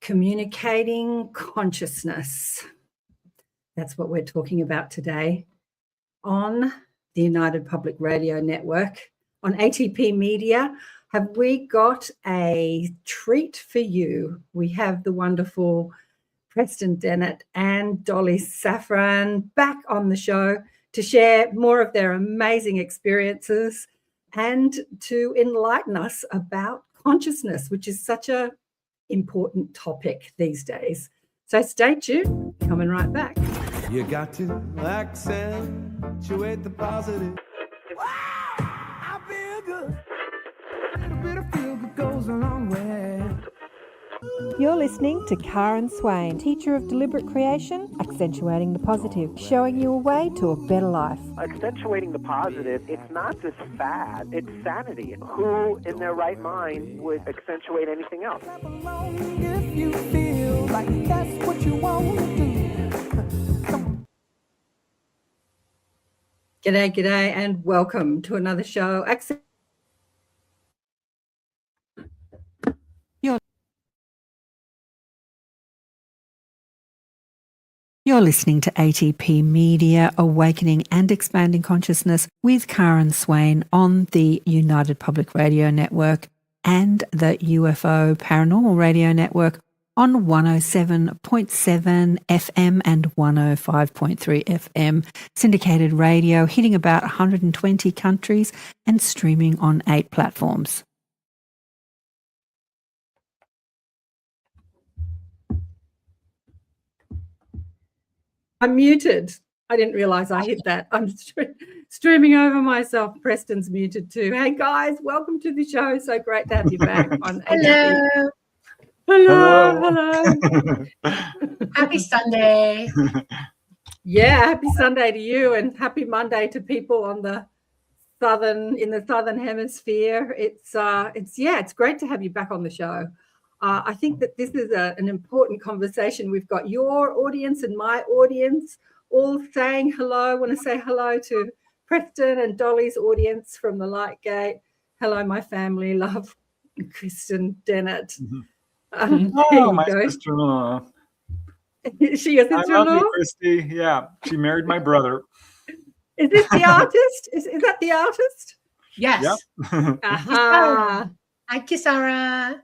Communicating consciousness. That's what we're talking about today on the United Public Radio Network. On ATP Media, have we got a treat for you? We have the wonderful Preston Dennett and Dolly Safran back on the show to share more of their amazing experiences and to enlighten us about consciousness, which is such a important topic these days. So stay tuned, coming right back. You got to accentuate the positive. Wow, I feel good. A little bit of feel good goes a long way. You're listening to Karen Swain, teacher of deliberate creation, accentuating the positive, showing you a way to a better life. Accentuating the positive, it's not just fad, it's sanity. Who in their right mind would accentuate anything else? If you feel like that's what you want to do. G'day, and welcome to another show. You're listening to ATP Media, Awakening and Expanding Consciousness with Karen Swain on the United Public Radio Network and the UFO Paranormal Radio Network on 107.7 FM and 105.3 FM. Syndicated radio hitting about 120 countries and streaming on 8 platforms. I'm muted. I didn't realise I hit that. I'm streaming over myself. Preston's muted too. Hey guys, welcome to the show. So great to have you back on. Hello. Hello. Happy Sunday. Yeah, happy Sunday to you, and happy Monday to people on the southern hemisphere. It's great to have you back on the show. I think that this is an important conversation. We've got your audience and my audience all saying hello. I want to say hello to Preston and Dolly's audience from the Lightgate. Hello, my family. Love, Preston Dennett. Oh, my sister-in-law. Is she your sister-in-law? I love you, Christy. Yeah, she married my brother. Is this the artist? Is that the artist? Yes. Yep. Aha. Hi, Kisara.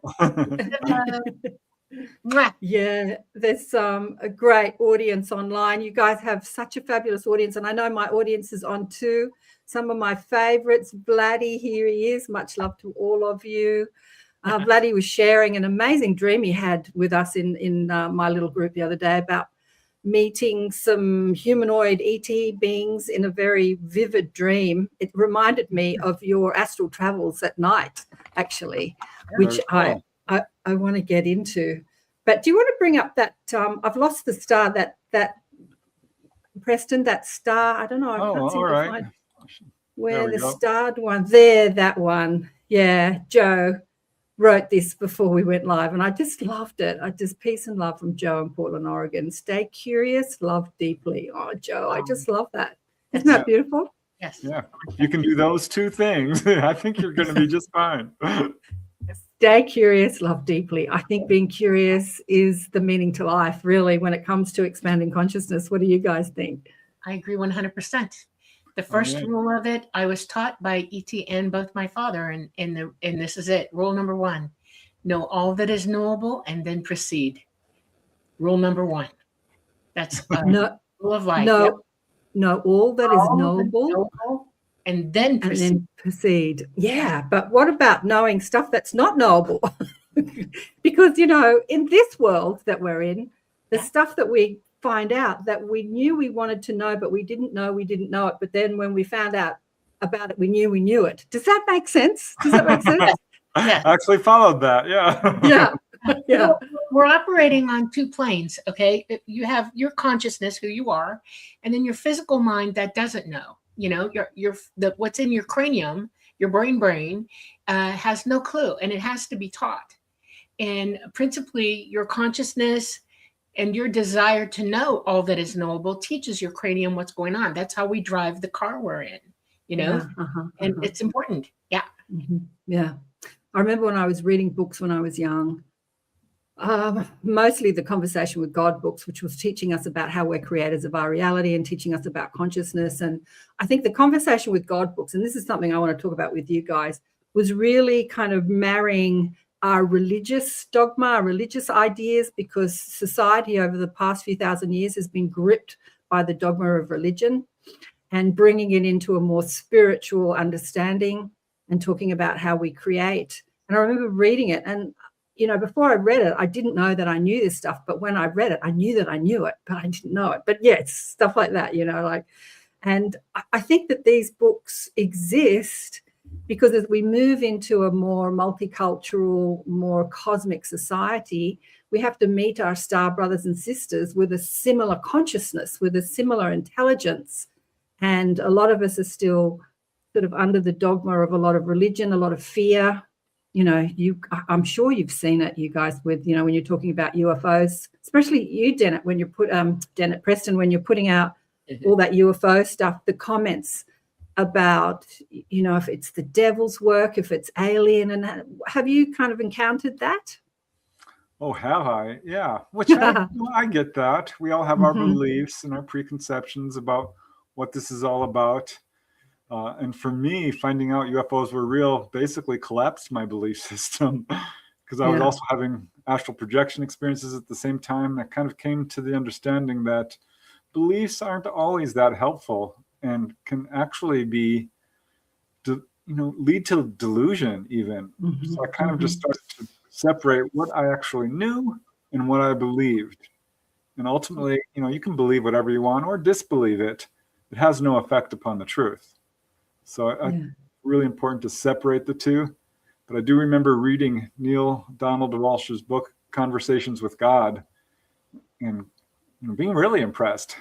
Yeah, there's a great audience online. You guys have such a fabulous audience, and I know my audience is on too. Some of my favorites, Vladdy, here he is. Much love to all of you. Vladdy was sharing an amazing dream he had with us in my little group the other day about meeting some humanoid ET beings in a very vivid dream. It reminded me of your astral travels at night, actually, which I want to get into. But do you want to bring up that I've lost the star, that Preston, that star, I don't know, I can't seem to find where the starred one, there, that one. Yeah, Joe wrote this before we went live, and I just loved it. Peace and love from Joe in Portland, Oregon. Stay curious, love deeply. Oh, Joe, I just love that. Isn't that beautiful? Yes. Yeah, you can do those two things. I think you're going to be just fine. Stay curious, love deeply. I think being curious is the meaning to life, really, when it comes to expanding consciousness. What do you guys think? I agree 100%. The first rule of it, I was taught by ET and both my father, and this is it. Rule number 1, know all that is knowable and then proceed. Rule number 1. That's rule of life. Know all that is knowable and then proceed. Yeah, but what about knowing stuff that's not knowable? Because, in this world that we're in, the stuff that we find out that we knew we wanted to know, but we didn't know it. But then when we found out about it, we knew it. Does that make sense? Yeah. I actually followed that. Yeah. Yeah. We're operating on 2 planes. Okay. You have your consciousness, who you are, and then your physical mind that doesn't know. What's in your cranium, your brain has no clue, and it has to be taught. And principally your consciousness and your desire to know all that is knowable teaches your cranium what's going on. That's how we drive the car we're in, and it's important. Yeah. Yeah. I remember when I was reading books when I was young, Mostly the Conversation with God books, which was teaching us about how we're creators of our reality and teaching us about consciousness. And I think the Conversation with God books, and this is something I want to talk about with you guys, was really kind of marrying our religious dogma, our religious ideas, because society over the past few thousand years has been gripped by the dogma of religion, and bringing it into a more spiritual understanding and talking about how we create. And I remember reading it, and before I read it, I didn't know that I knew this stuff, but when I read it, I knew that I knew it, but I didn't know it. But yeah, it's stuff like that, and I think that these books exist because as we move into a more multicultural, more cosmic society, we have to meet our star brothers and sisters with a similar consciousness, with a similar intelligence. And a lot of us are still sort of under the dogma of a lot of religion, a lot of fear. I'm sure you've seen it, you guys, with, when you're talking about UFOs, especially you, Dennett, when you Preston, when you're putting out all that UFO stuff, the comments about, if it's the devil's work, if it's alien, and have you kind of encountered that? Oh, have I? Yeah. Which I get that. We all have our beliefs and our preconceptions about what this is all about. And for me, finding out UFOs were real basically collapsed my belief system because I was also having astral projection experiences at the same time. I kind of came to the understanding that beliefs aren't always that helpful and can actually be, lead to delusion even. So I kind of just started to separate what I actually knew and what I believed. And ultimately, you can believe whatever you want or disbelieve it. It has no effect upon the truth. So really important to separate the two. But I do remember reading Neil Donald Walsh's book, Conversations with God, and being really impressed.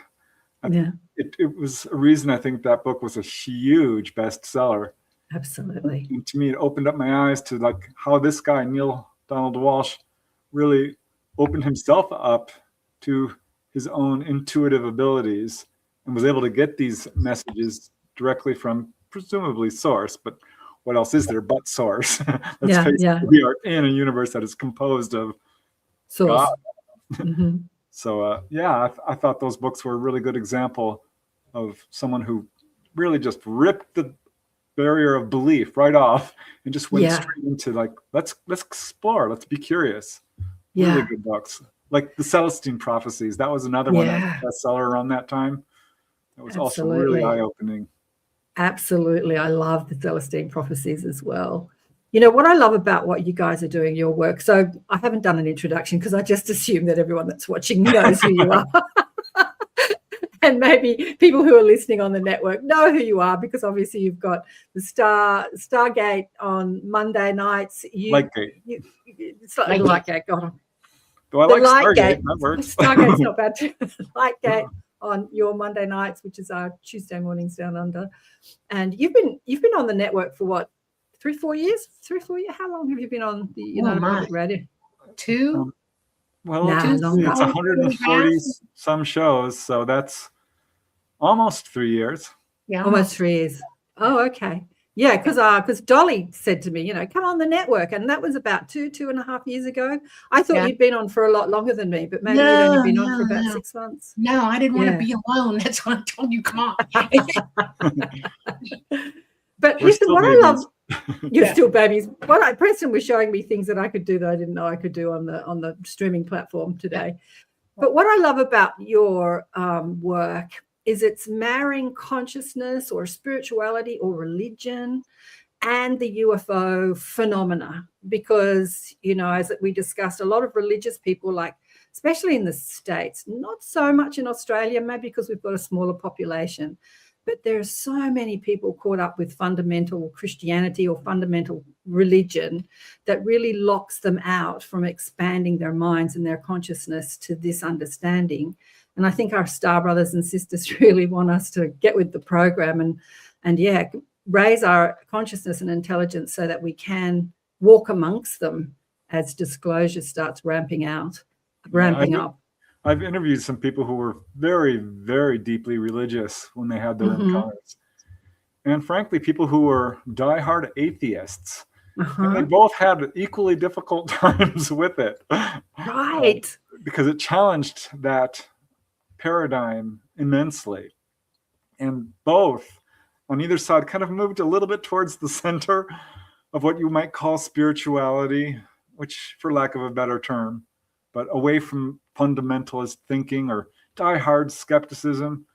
It was a reason I think that book was a huge bestseller. Absolutely. And to me, it opened up my eyes to how this guy, Neil Donald Walsh, really opened himself up to his own intuitive abilities and was able to get these messages directly from presumably source, but what else is there but source? Let's face it, we are in a universe that is composed of source. God. So I thought those books were a really good example of someone who really just ripped the barrier of belief right off and just went straight into let's explore, let's be curious. Really good books. Like the Celestine Prophecies, that was another one that was a bestseller around that time. It was also really eye-opening. Absolutely. I love the Celestine Prophecies as well. What I love about what you guys are doing, your work. So I haven't done an introduction because I just assume that everyone that's watching knows who you are. And maybe people who are listening on the network know who you are because obviously you've got the Stargate on Monday nights. Lightgate. It's like Lightgate. God. Though I like Stargate. That works. Stargate's not bad too. Lightgate on your Monday nights, which is our Tuesday mornings down under. And you've been on the network for what, 3-4 years? 3-4 years? How long have you been on the United Public Radio? 2. It's 140 some shows, so that's almost 3 years. Yeah, almost 3 years. Oh, okay. Yeah, because Dolly said to me, come on the network, and that was about 2.5 years ago. I thought you'd been on for a lot longer than me, but maybe you'd only been on for about 6 months. No, I didn't want to be alone. That's why I told you, come on. But listen, what babies. I love, you're still babies. Preston was showing me things that I could do that I didn't know I could do on the streaming platform today. But what I love about your work is it's marrying consciousness or spirituality or religion and the UFO phenomena, because, as we discussed, a lot of religious people, especially in the States, not so much in Australia, maybe because we've got a smaller population, but there are so many people caught up with fundamental Christianity or fundamental religion that really locks them out from expanding their minds and their consciousness to this understanding. And I think our star brothers and sisters really want us to get with the program and raise our consciousness and intelligence so that we can walk amongst them as disclosure starts ramping up. I've interviewed some people who were very, very deeply religious when they had their encounters. And frankly, people who were diehard atheists. And they both had equally difficult times with it. Right. Because it challenged that paradigm immensely. And both on either side kind of moved a little bit towards the center of what you might call spirituality, which, for lack of a better term, but away from fundamentalist thinking or diehard skepticism.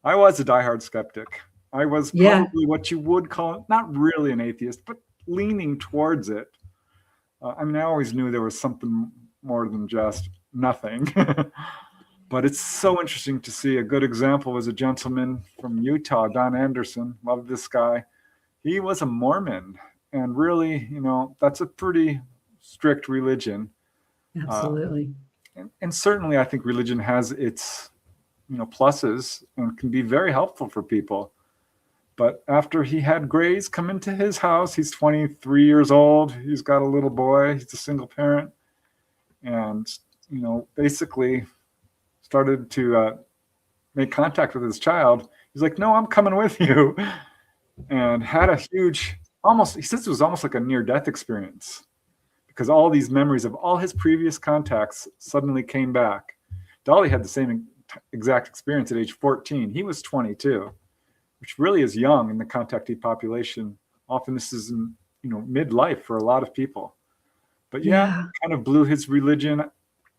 I was a diehard skeptic. I was probably what you would call, not really an atheist, but leaning towards it. I mean, I always knew there was something more than just nothing. But it's so interesting to see. A good example was a gentleman from Utah, Don Anderson. Love this guy. He was a Mormon. And really, you know, that's a pretty strict religion. Absolutely. And certainly I think religion has its, you know, pluses and can be very helpful for people. But after he had Grays come into his house, he's 23 years old. He's got a little boy. He's a single parent. And, you know, basically started to make contact with his child. He's like, no, I'm coming with you. And had a huge, he says it was almost like a near-death experience, because all these memories of all his previous contacts suddenly came back. Dolly had the same exact experience at age 14. He was 22, which really is young in the contactee population. Often this is in, you know, midlife for a lot of people. But yeah, kind of blew his religion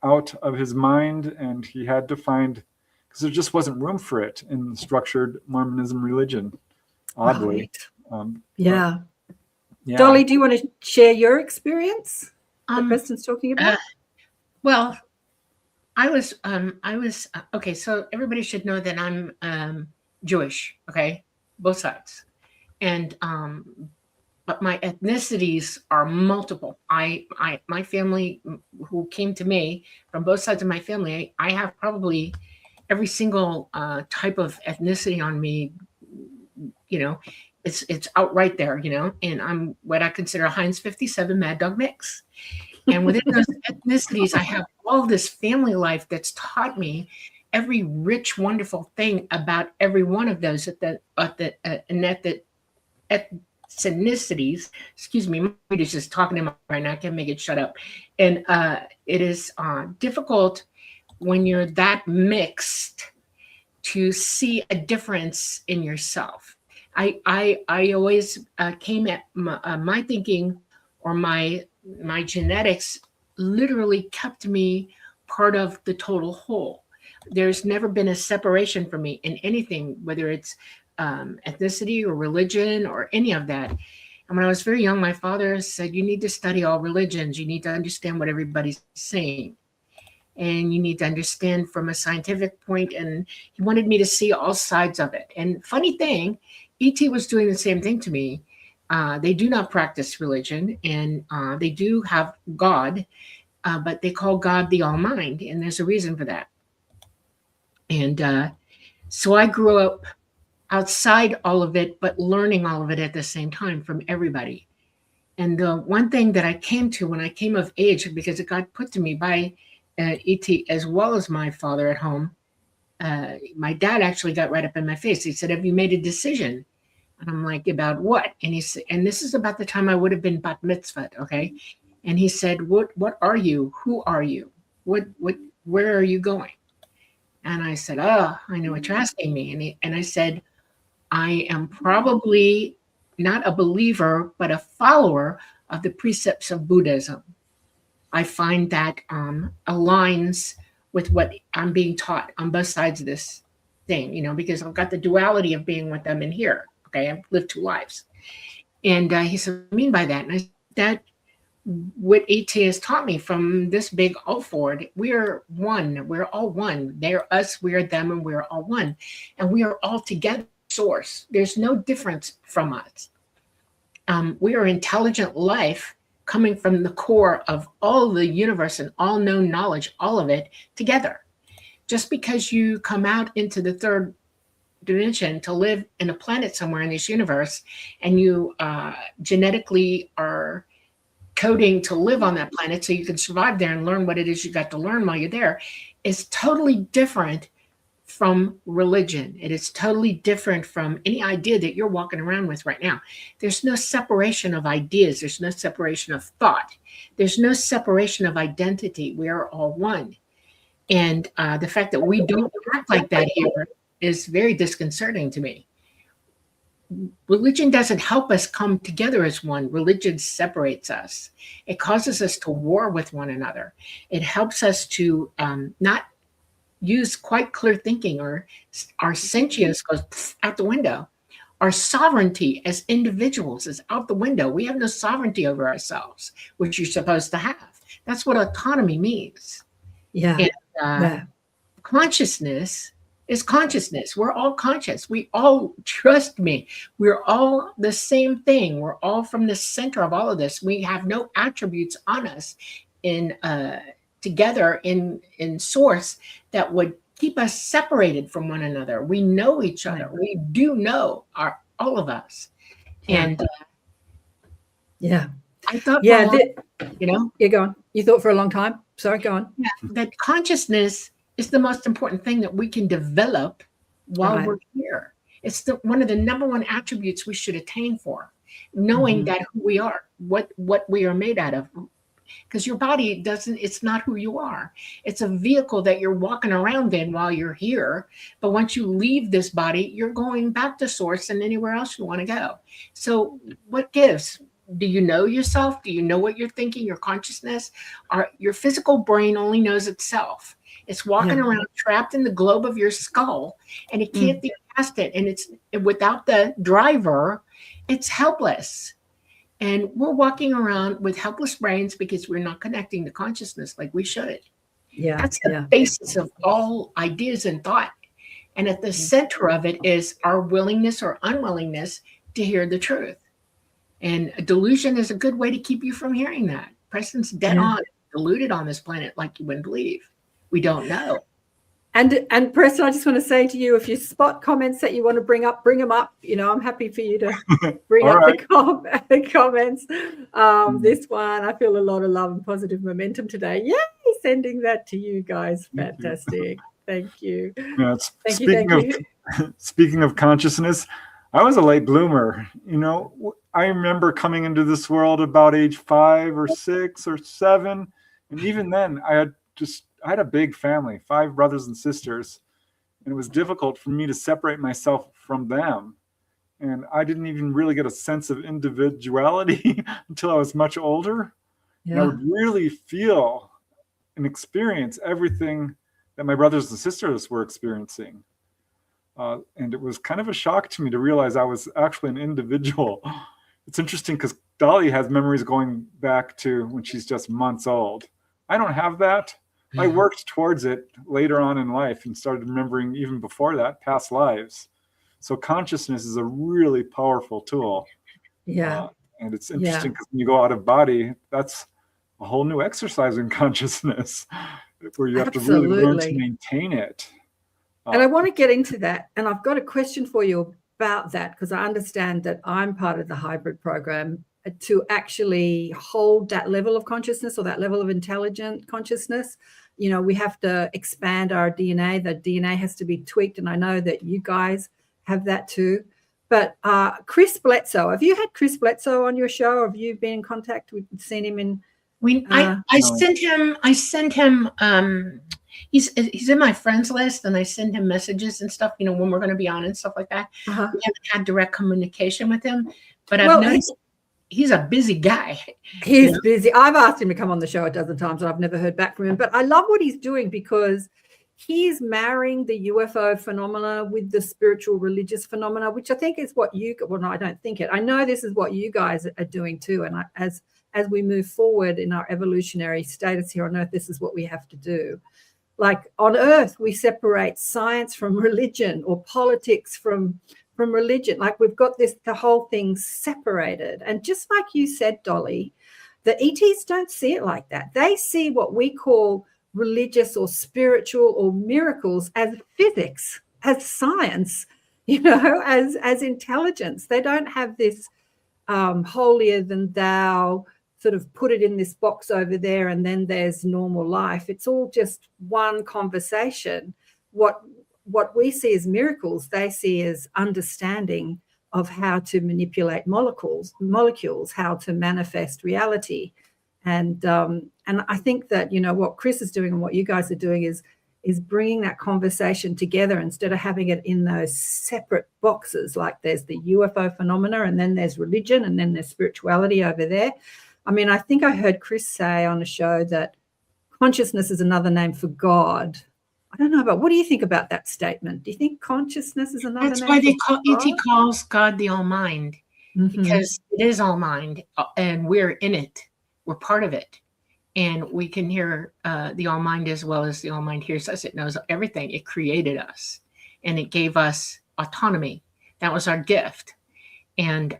out of his mind, and he had to find, because there just wasn't room for it in the structured Mormonism religion, oddly. Right. Yeah. Dolly, do you want to share your experience that Preston's talking about? Well, I was okay. So everybody should know that I'm Jewish. Okay, both sides, and but my ethnicities are multiple. My family who came to me from both sides of my family, I have probably every single type of ethnicity on me. You know, it's out right there, you know, and I'm what I consider a Heinz 57 Mad Dog mix. And within those ethnicities, I have all this family life that's taught me every rich, wonderful thing about every one of those ethnicities. Excuse me, my mind is just talking to me right now. I can't make it shut up. And it is difficult when you're that mixed to see a difference in yourself. I always came at my thinking, or my genetics literally kept me part of the total whole. There's never been a separation for me in anything, whether it's ethnicity or religion or any of that. And when I was very young, my father said, you need to study all religions. You need to understand what everybody's saying. And you need to understand from a scientific point. And he wanted me to see all sides of it. And funny thing, ET was doing the same thing to me. They do not practice religion, and they do have God, but they call God the All-Mind, and there's a reason for that. And so I grew up outside all of it, but learning all of it at the same time from everybody. And the one thing that I came to when I came of age, because it got put to me by ET as well as my father at home, my dad actually got right up in my face. He said, have you made a decision? And I'm like, about what? And he said, and this is about the time I would have been bat mitzvahed, okay? And he said, what are you? Who are you? Where are you going? And I said, oh, I know what you're asking me. And I said, I am probably not a believer, but a follower of the precepts of Buddhism. I find that aligns with what I'm being taught on both sides of this thing, you know, because I've got the duality of being with them in here. Okay, I've lived two lives. And he said, what do you mean by that? And I said, that what ET has taught me from this big all forward, we're one, we're all one. They're us, we're them, and we're all one. And we are all together source. There's no difference from us. We are intelligent life coming from the core of all the universe and all known knowledge, all of it together. Just because you come out into the third dimension to live in a planet somewhere in this universe, and you genetically are coding to live on that planet so you can survive there and learn what it is you got to learn while you're there, is totally different from religion. It is totally different from any idea that you're walking around with right now. There's no separation of ideas. There's no separation of thought. There's no separation of identity. We are all one. And the fact that we don't act like that here is very disconcerting to me. Religion doesn't help us come together as one. Religion separates us. It causes us to war with one another. It helps us to not use quite clear thinking, or our sentience goes out the window. Our sovereignty as individuals is out the window. We have no sovereignty over ourselves, which you're supposed to have. That's what autonomy means. Yeah. And, consciousness is consciousness. We're all conscious. We all, trust me, we're all the same thing. We're all from the center of all of this. We have no attributes on us in together in source that would keep us separated from one another. We know each other. We do know all of us. And I thought, you're going. You thought for a long time. Sorry, go on. Yeah, that consciousness is the most important thing that we can develop while we're here. It's one of the number one attributes we should attain for, knowing that who we are, what we are made out of. Because your body it's not who you are. It's a vehicle that you're walking around in while you're here. But once you leave this body, you're going back to source and anywhere else you want to go. So what gives? Do you know yourself? Do you know what you're thinking, your consciousness? Your physical brain only knows itself. It's walking around trapped in the globe of your skull, and it can't think past it. And it's without the driver, it's helpless. And we're walking around with helpless brains because we're not connecting to consciousness like we should. Yeah, that's the basis of all ideas and thought. And at the center of it is our willingness or unwillingness to hear the truth. And a delusion is a good way to keep you from hearing that. Preston's dead on, deluded on this planet like you wouldn't believe. We don't know. And Preston, I just want to say to you, if you spot comments that you want to bring up, bring them up. You know, I'm happy for you to bring up the comments. This one, I feel a lot of love and positive momentum today. Yay, sending that to you guys. Fantastic. Thank you. Yeah, thank you. Speaking of consciousness, I was a late bloomer. You know, I remember coming into this world about age 5 or 6 or 7. And even then, I had a big family, 5 brothers and sisters, and it was difficult for me to separate myself from them. And I didn't even really get a sense of individuality until I was much older. Yeah. And I would really feel and experience everything that my brothers and sisters were experiencing. And it was kind of a shock to me to realize I was actually an individual. It's interesting because Dolly has memories going back to when she's just months old. I don't have that. I worked towards it later on in life and started remembering even before that past lives. So consciousness is a really powerful tool. Yeah. And it's interesting because when you go out of body, that's a whole new exercise in consciousness where you have to really learn to maintain it. And I want to get into that. And I've got a question for you about that, because I understand that I'm part of the hybrid program to actually hold that level of consciousness or that level of intelligent consciousness. You know, we have to expand our DNA. The DNA has to be tweaked. And I know that you guys have that too. But Chris Bledsoe, have you had Chris Bledsoe on your show? Or have you been in contact with, seen him in? I sent him, he's in my friends list, and I send him messages and stuff, you know, when we're going to be on and stuff like that. We haven't had direct communication with him, but I've noticed he's a busy guy. He's busy. I've asked him to come on the show a dozen times, and I've never heard back from him. But I love what he's doing because he's marrying the UFO phenomena with the spiritual religious phenomena, which I think is what no, I don't think it. I know this is what you guys are doing too. And as we move forward in our evolutionary status here on Earth, this is what we have to do. Like on Earth, we separate science from religion, or politics from religion. Like we've got the whole thing separated. And just like you said, Dolly, the ETs don't see it like that. They see what we call religious or spiritual or miracles as physics, as science, you know, as intelligence. They don't have this holier than thou sort of put it in this box over there and then there's normal life. It's all just one conversation. What what we see as miracles, they see as understanding of how to manipulate molecules, how to manifest reality. And I think that, you know, what Chris is doing and what you guys are doing is bringing that conversation together instead of having it in those separate boxes. Like there's the UFO phenomena, and then there's religion, and then there's spirituality over there. I mean, I think I heard Chris say on a show that consciousness is another name for God. I don't know, but what do you think about that statement? Do you think consciousness is another name? That's why they call ET calls God the All Mind, because it is all mind, and we're in it. We're part of it. And we can hear the All Mind as well as the All Mind hears us. It knows everything. It created us, and it gave us autonomy. That was our gift. And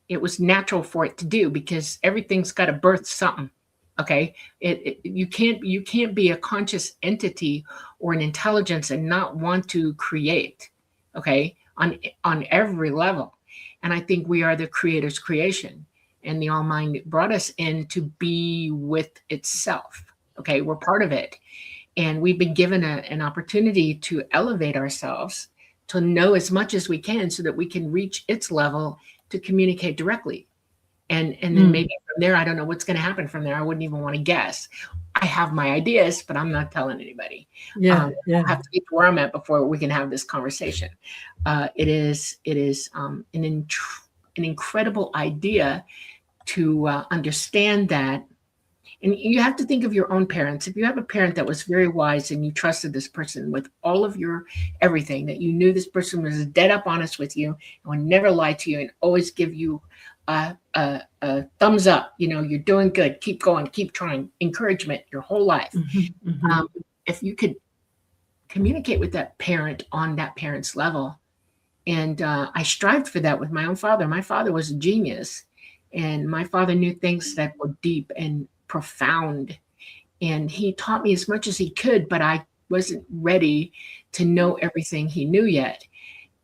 it was natural for it to do, because everything's got to birth something. Okay. You can't be a conscious entity or an intelligence and not want to create. Okay. On every level. And I think we are the creator's creation. And the All Mind brought us in to be with itself. Okay, we're part of it. And we've been given an opportunity to elevate ourselves, to know as much as we can so that we can reach its level to communicate directly. And then maybe from there, I don't know what's going to happen from there. I wouldn't even want to guess. I have my ideas, but I'm not telling anybody. I have to get to where I'm at before we can have this conversation. It is an incredible idea to understand that. And you have to think of your own parents. If you have a parent that was very wise and you trusted this person with all of your everything, that you knew this person was dead up honest with you and would never lie to you and always give you a thumbs up, you know, you're doing good, keep going, keep trying, encouragement your whole life. If you could communicate with that parent on that parent's level. And I strived for that with my own father. My father was a genius, and my father knew things that were deep and profound. And he taught me as much as he could, but I wasn't ready to know everything he knew yet.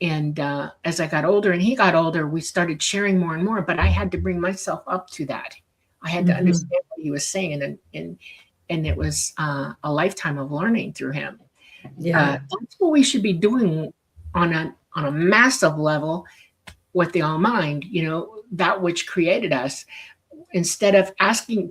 And as I got older and he got older, we started sharing more and more, but I had to bring myself up to that. I had to understand what he was saying, and it was a lifetime of learning through him. That's what we should be doing on a massive level with the All Mind, you know, that which created us. Instead of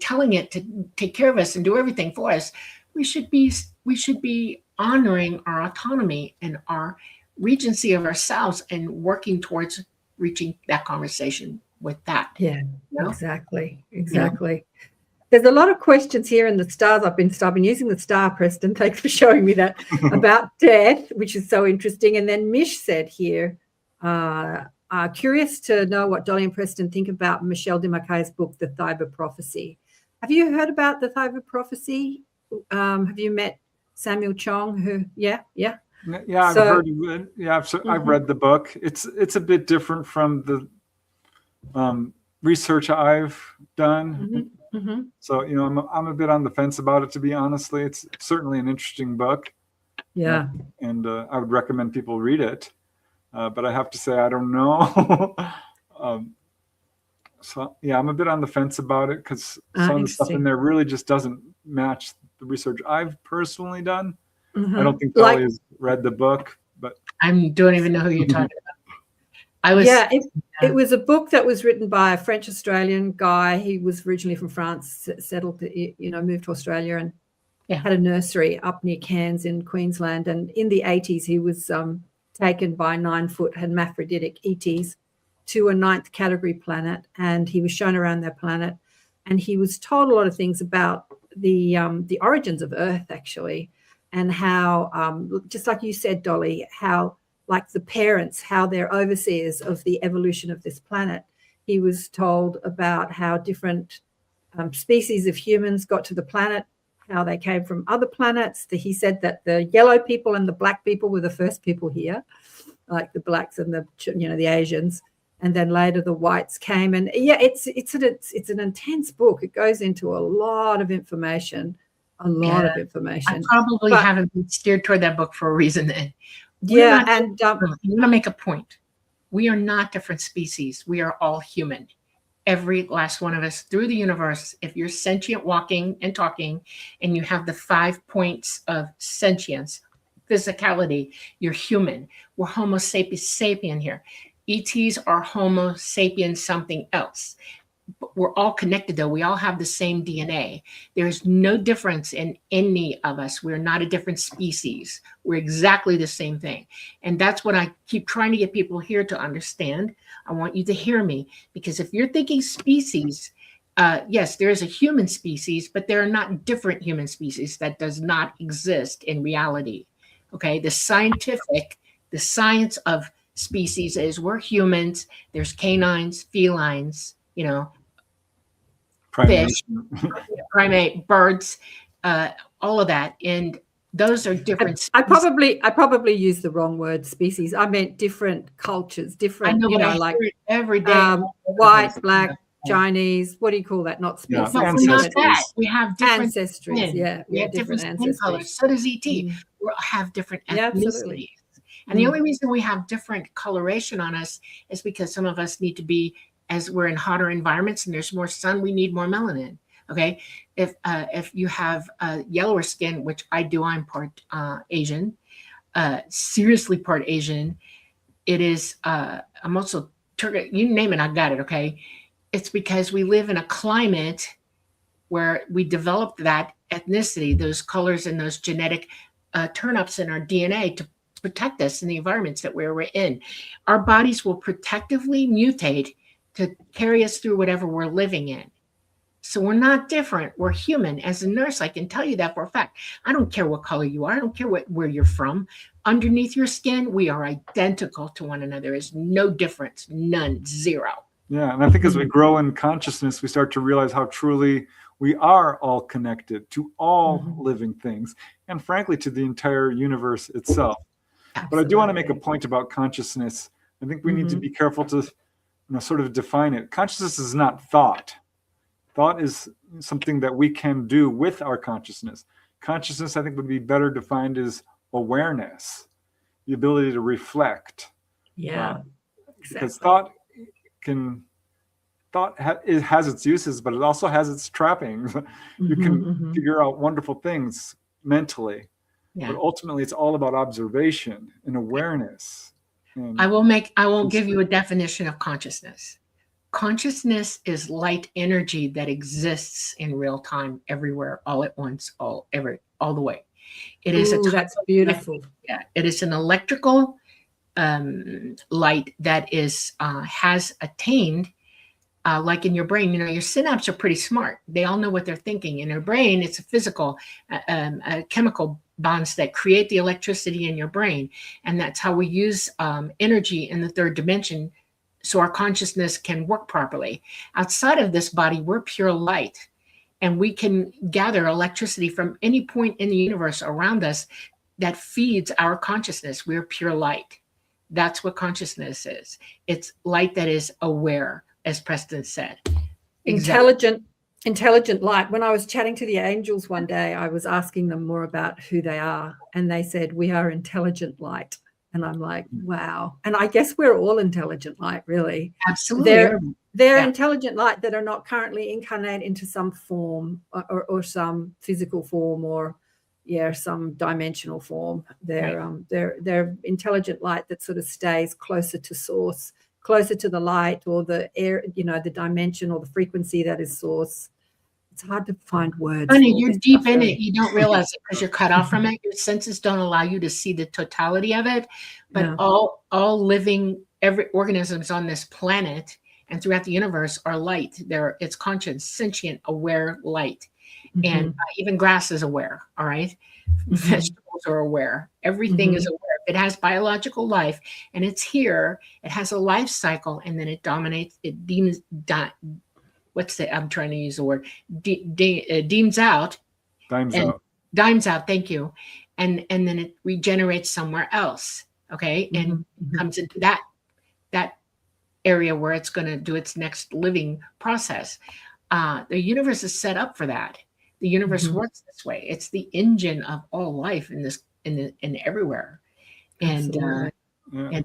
telling it to take care of us and do everything for us, we should be honoring our autonomy and our regency of ourselves and working towards reaching that conversation with that. Yeah, you know? Exactly. Yeah. There's a lot of questions here in the stars. I've been using the star, Preston. Thanks for showing me that, about death, which is so interesting. And then Mish said here, curious to know what Dolly and Preston think about Michelle DeMarquet's book, The Thiber Prophecy. Have you heard about The Thiber Prophecy? Have you met Samuel Chong? Yeah, I've heard of it. Yeah, I've read the book. It's a bit different from the research I've done. So, you know, I'm a bit on the fence about it, to be honestly. It's certainly an interesting book. Yeah. And I would recommend people read it. But I have to say, I don't know. So, yeah, I'm a bit on the fence about it, because some of the stuff in there really just doesn't match the research I've personally done. I don't think Dolly has read the book, but I don't even know who you're talking about. It was a book that was written by a French Australian guy. He was originally from France, settled, moved to Australia, and had a nursery up near Cairns in Queensland. And in the 80s, he was taken by 9-foot hermaphroditic ETs to a 9th category planet, and he was shown around their planet, and he was told a lot of things about the origins of Earth, actually, and how, just like you said, Dolly, how, like the parents, how they're overseers of the evolution of this planet. He was told about how different species of humans got to the planet, how they came from other planets. He said that the yellow people and the black people were the first people here, like the blacks and the Asians, and then later the whites came. And it's an intense book. It goes into a lot of information. I probably haven't been steered toward that book for a reason then. I'm going to make a point. We are not different species. We are all human. Every last one of us through the universe. If you're sentient, walking and talking, and you have the 5 points of sentience, physicality. You're human. We're Homo sapiens sapien here. ETs are Homo sapiens something else. But we're all connected, though. We all have the same DNA. There's no difference in any of us. We're not a different species. We're exactly the same thing. And that's what I keep trying to get people here to understand. I want you to hear me, because if you're thinking species, yes, there is a human species, but there are not different human species. That does not exist in reality. Okay, the science of species is we're humans, there's canines, felines, you know, fish, primate, birds, all of that. And those are different. I probably used the wrong word, species. I meant different cultures, different, I know, you know, I like every day. white, black, Chinese, what do you call that? Not species. But we're not that. We have different ancestries. skin. Yeah, we have different skin colors. So does ET. We have different ethnicities. Yeah, absolutely. And the only reason we have different coloration on us is because some of us need to be, as we're in hotter environments and there's more sun, we need more melanin. Okay, if you have yellower skin, which I do, I'm part Asian, seriously part Asian. It is I'm also Turkish. You name it, I got it. Okay, it's because we live in a climate where we developed that ethnicity, those colors, and those genetic turn-ups in our DNA to protect us in the environments that we're in. Our bodies will protectively mutate to carry us through whatever we're living in. So we're not different. We're human. As a nurse, I can tell you that for a fact. I don't care what color you are. I don't care where you're from. Underneath your skin, we are identical to one another. There's no difference. None. Zero. Yeah. And I think as we grow in consciousness, we start to realize how truly we are all connected to all living things, and frankly, to the entire universe itself. Absolutely. But I do want to make a point about consciousness. I think we need to be careful to sort of define it. Consciousness is not thought. Thought is something that we can do with our consciousness. Consciousness, I think, would be better defined as awareness, the ability to reflect. Yeah, because thought has its uses, but it also has its trappings. You can figure out wonderful things mentally, but ultimately, it's all about observation and awareness. And I won't give you a definition of consciousness. Consciousness is light energy that exists in real time, everywhere, all at once, all the way. It is that's beautiful. It is an electrical light that is has attained, like in your brain. You know, your synapses are pretty smart. They all know what they're thinking. In your brain, it's a physical, chemical bonds that create the electricity in your brain, and that's how we use energy in the third dimension, so our consciousness can work properly. Outside of this body, we're pure light, and we can gather electricity from any point in the universe around us that feeds our consciousness. We're pure light. That's what consciousness is. It's light that is aware, as Preston said. Intelligent light. When I was chatting to the angels one day, I was asking them more about who they are, and they said, we are intelligent light. And I'm like, wow. And I guess we're all intelligent light, really. Absolutely. They're intelligent light that are not currently incarnate into some form or some physical form or some dimensional form. They're intelligent light that sort of stays closer to source, closer to the light or the air, the dimension or the frequency that is source. It's hard to find words. Honey, you're deep in it. You don't realize it because you're cut off from it. Your senses don't allow you to see the totality of it. But all living, every organisms on this planet and throughout the universe are light. It's conscious, sentient, aware light. And even grass is aware. All right. Vegetables are aware. Everything is aware. It has biological life and it's here. It has a life cycle, and then it dominates. It deems. I'm trying to use the word. Deems out. Dimes out. Thank you. And then it regenerates somewhere else. Okay. And comes into that area where it's going to do its next living process. The universe is set up for that. The universe works this way. It's the engine of all life in everywhere. And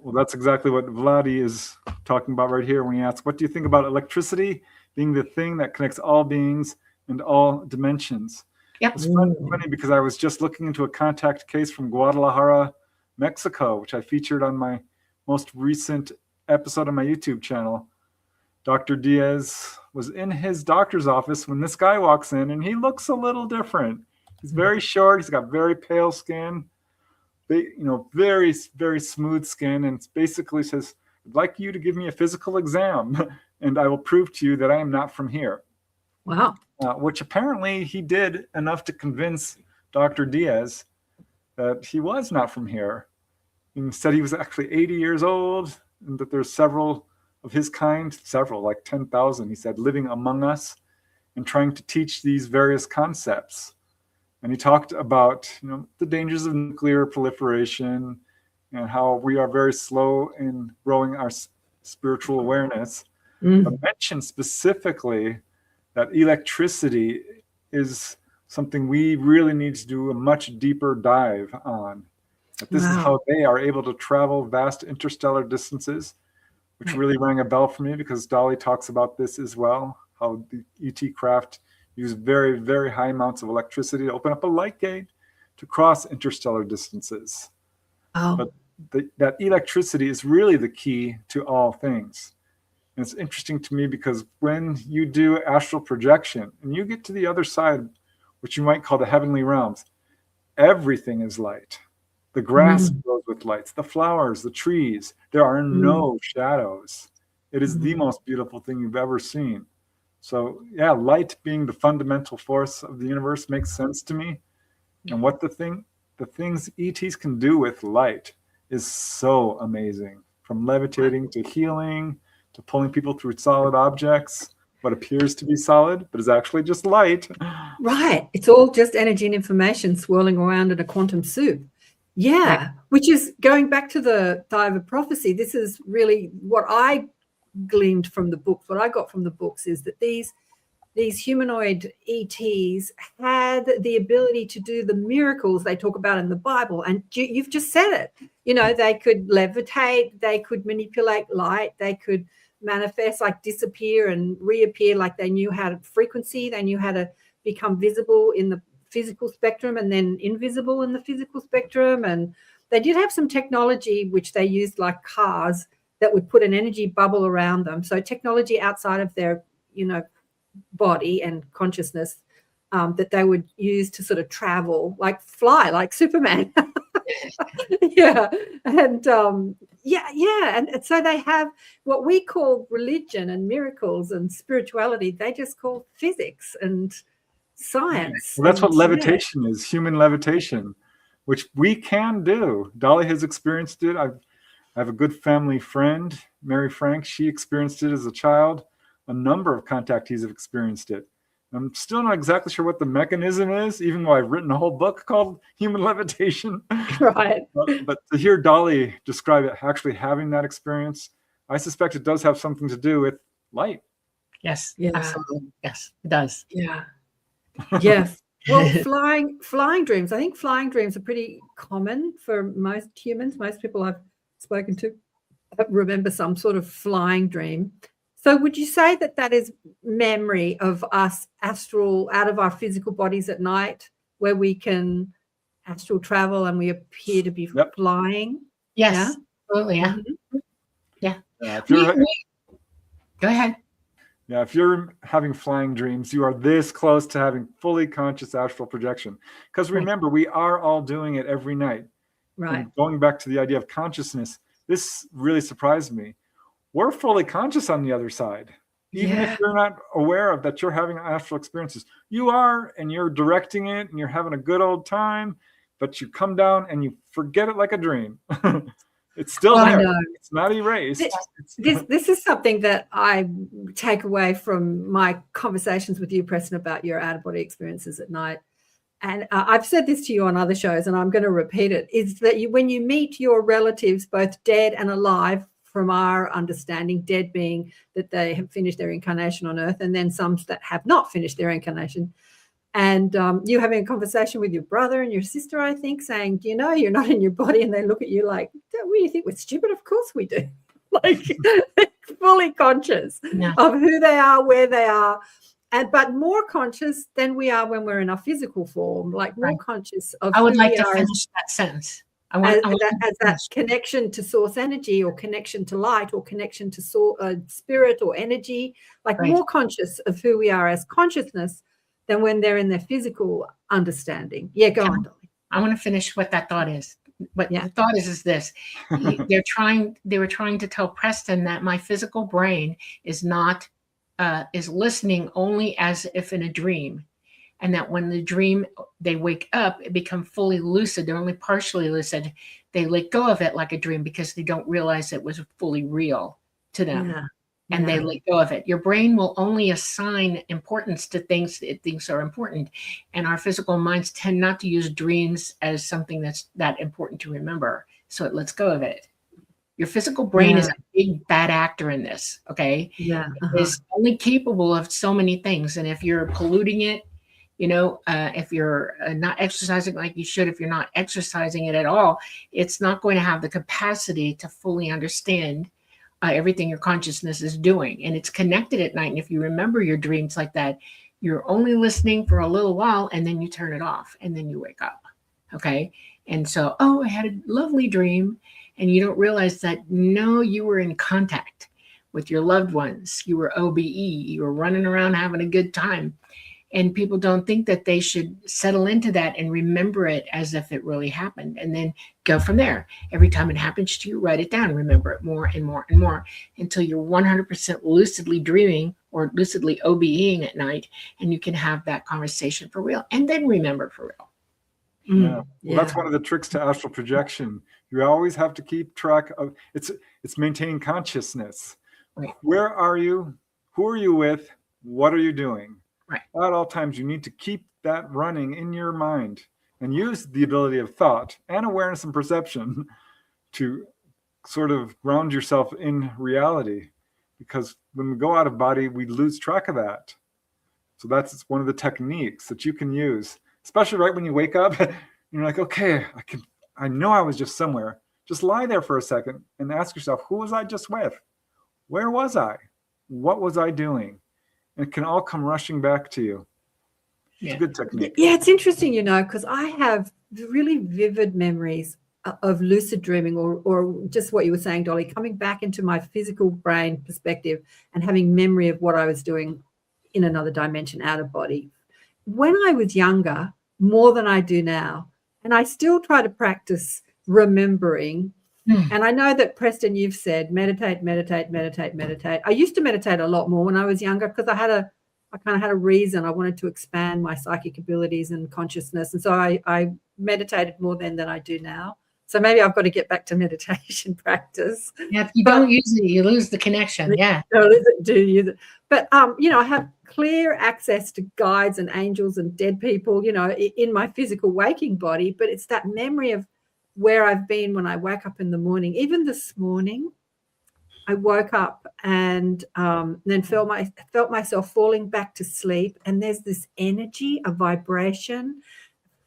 well, that's exactly what Vladi is talking about right here when he asks, what do you think about electricity being the thing that connects all beings and all dimensions? Yep. It's funny because I was just looking into a contact case from Guadalajara, Mexico, which I featured on my most recent episode on my YouTube channel. Dr. Diaz was in his doctor's office when this guy walks in, and he looks a little different. He's very short. He's got very pale skin, very, very smooth skin, and basically says, "I'd like you to give me a physical exam, and I will prove to you that I am not from here." Wow. Which apparently he did enough to convince Dr. Diaz that he was not from here. He said he was actually 80 years old, and that there's several of his kind, like 10,000, he said, living among us and trying to teach these various concepts. And he talked about, the dangers of nuclear proliferation and how we are very slow in growing our spiritual awareness. But mentioned specifically that electricity is something we really need to do a much deeper dive on. That this is how they are able to travel vast interstellar distances, which really rang a bell for me because Dolly talks about this as well, how the ET craft use very, very high amounts of electricity to open up a light gate to cross interstellar distances. But that electricity is really the key to all things. And it's interesting to me because when you do astral projection and you get to the other side, which you might call the heavenly realms, everything is light. The grass grows with lights, the flowers, the trees. There are no shadows. It is the most beautiful thing you've ever seen. So yeah, light being the fundamental force of the universe makes sense to me. And what the things ETs can do with light is so amazing. From levitating to healing to pulling people through solid objects, what appears to be solid, but is actually just light. Right. It's all just energy and information swirling around in a quantum soup. Yeah, which is going back to the Dive of Prophecy. This is really what I gleaned from the books. What I got from the books is that these humanoid ETs had the ability to do the miracles they talk about in the Bible. And you've just said it. They could levitate, they could manipulate light, they could manifest, like disappear and reappear, like they knew how to frequency, they knew how to become visible in the physical spectrum and then invisible in the physical spectrum. And they did have some technology which they used, like cars, that would put an energy bubble around them. So technology outside of their body and consciousness that they would use to sort of travel, like fly, like Superman. And and so they have what we call religion and miracles and spirituality. They just call physics and science. Well, that's what levitation is, human levitation, which we can do. Dolly has experienced it. I have a good family friend, Mary Frank. She experienced it as a child. A number of contactees have experienced it. I'm still not exactly sure what the mechanism is, even though I've written a whole book called Human Levitation. Right. But to hear Dolly describe it, actually having that experience, I suspect it does have something to do with light. Yes. Yeah. Absolutely. Yes, it does. Yeah. Yes. Well, flying dreams. I think flying dreams are pretty common for most humans. Most people I've spoken to remember some sort of flying dream. So would you say that that is memory of us astral out of our physical bodies at night, where we can astral travel and we appear to be flying? Yes. Yeah? Absolutely. Yeah. Mm-hmm. Yeah. Go ahead. Yeah, if you're having flying dreams, you are this close to having fully conscious astral projection. Because remember, we are all doing it every night. Right. And going back to the idea of consciousness, this really surprised me. We're fully conscious on the other side. Even if you're not aware of that you're having astral experiences. You are, and you're directing it, and you're having a good old time, but you come down and you forget it like a dream. It's still there. It's not erased. This is something that I take away from my conversations with you, Preston, about your out-of-body experiences at night. And I've said this to you on other shows, and I'm going to repeat it, is that when you meet your relatives, both dead and alive, from our understanding, dead being that they have finished their incarnation on Earth, and then some that have not finished their incarnation, and you having a conversation with your brother and your sister, I think, saying, do you know you're not in your body? And they look at you like, what do you think, we're stupid? Of course we do. Like fully conscious of who they are, where they are, but more conscious than we are when we're in our physical form, like more Right. conscious of I would who like we to are finish that sentence. as that connection to source energy, or connection to light, or connection to spirit or energy, like Right. more conscious of who we are as consciousness than when they're in their physical understanding. Yeah, go on, Dolly. I want to finish what that thought is. What Yeah. the thought is this. They were trying to tell Preston that my physical brain is not, is listening only as if in a dream. And that when the dream, they wake up, it become fully lucid. They're only partially lucid. They let go of it like a dream because they don't realize it was fully real to them. Yeah. And they let go of it. Your brain will only assign importance to things it thinks are important. And our physical minds tend not to use dreams as something that's that important to remember. So it lets go of it. Your physical brain is a big bad actor in this, okay? Yeah. It is only capable of so many things. And if you're polluting it, if you're not exercising like you should, if you're not exercising it at all, it's not going to have the capacity to fully understand everything your consciousness is doing. And it's connected at night. And if you remember your dreams like that, you're only listening for a little while and then you turn it off and then you wake up. Okay. And so, I had a lovely dream. And you don't realize that, no, you were in contact with your loved ones. You were OBE. You were running around having a good time. And people don't think that they should settle into that and remember it as if it really happened, and then go from there. Every time it happens to you, write it down, remember it more and more and more until you're 100% lucidly dreaming or lucidly OBEing at night, and you can have that conversation for real and then remember for real. Yeah. Well, that's one of the tricks to astral projection. You always have to keep track of it's maintaining consciousness. Right. Where are you? Who are you with? What are you doing? Right. At all times, you need to keep that running in your mind and use the ability of thought and awareness and perception to sort of ground yourself in reality. Because when we go out of body, we lose track of that. So that's one of the techniques that you can use, especially right when you wake up. You're like, okay, I know I was just somewhere. Just lie there for a second and ask yourself, who was I just with? Where was I? What was I doing? It can all come rushing back to you. It's a good technique. Yeah, it's interesting, because I have really vivid memories of lucid dreaming, or just what you were saying, Dolly, coming back into my physical brain perspective and having memory of what I was doing in another dimension, out of body. When I was younger, more than I do now, and I still try to practice remembering. And I know that, Preston, you've said meditate, meditate, meditate, meditate. I used to meditate a lot more when I was younger because I kind of had a reason. I wanted to expand my psychic abilities and consciousness. And so I meditated more then than I do now. So maybe I've got to get back to meditation practice. Yeah, if you don't use it, you lose the connection. Yeah. Do use it. But, I have clear access to guides and angels and dead people, in my physical waking body. But it's that memory of where I've been when I wake up in the morning. Even this morning, I woke up and then felt myself falling back to sleep. And there's this energy, a vibration,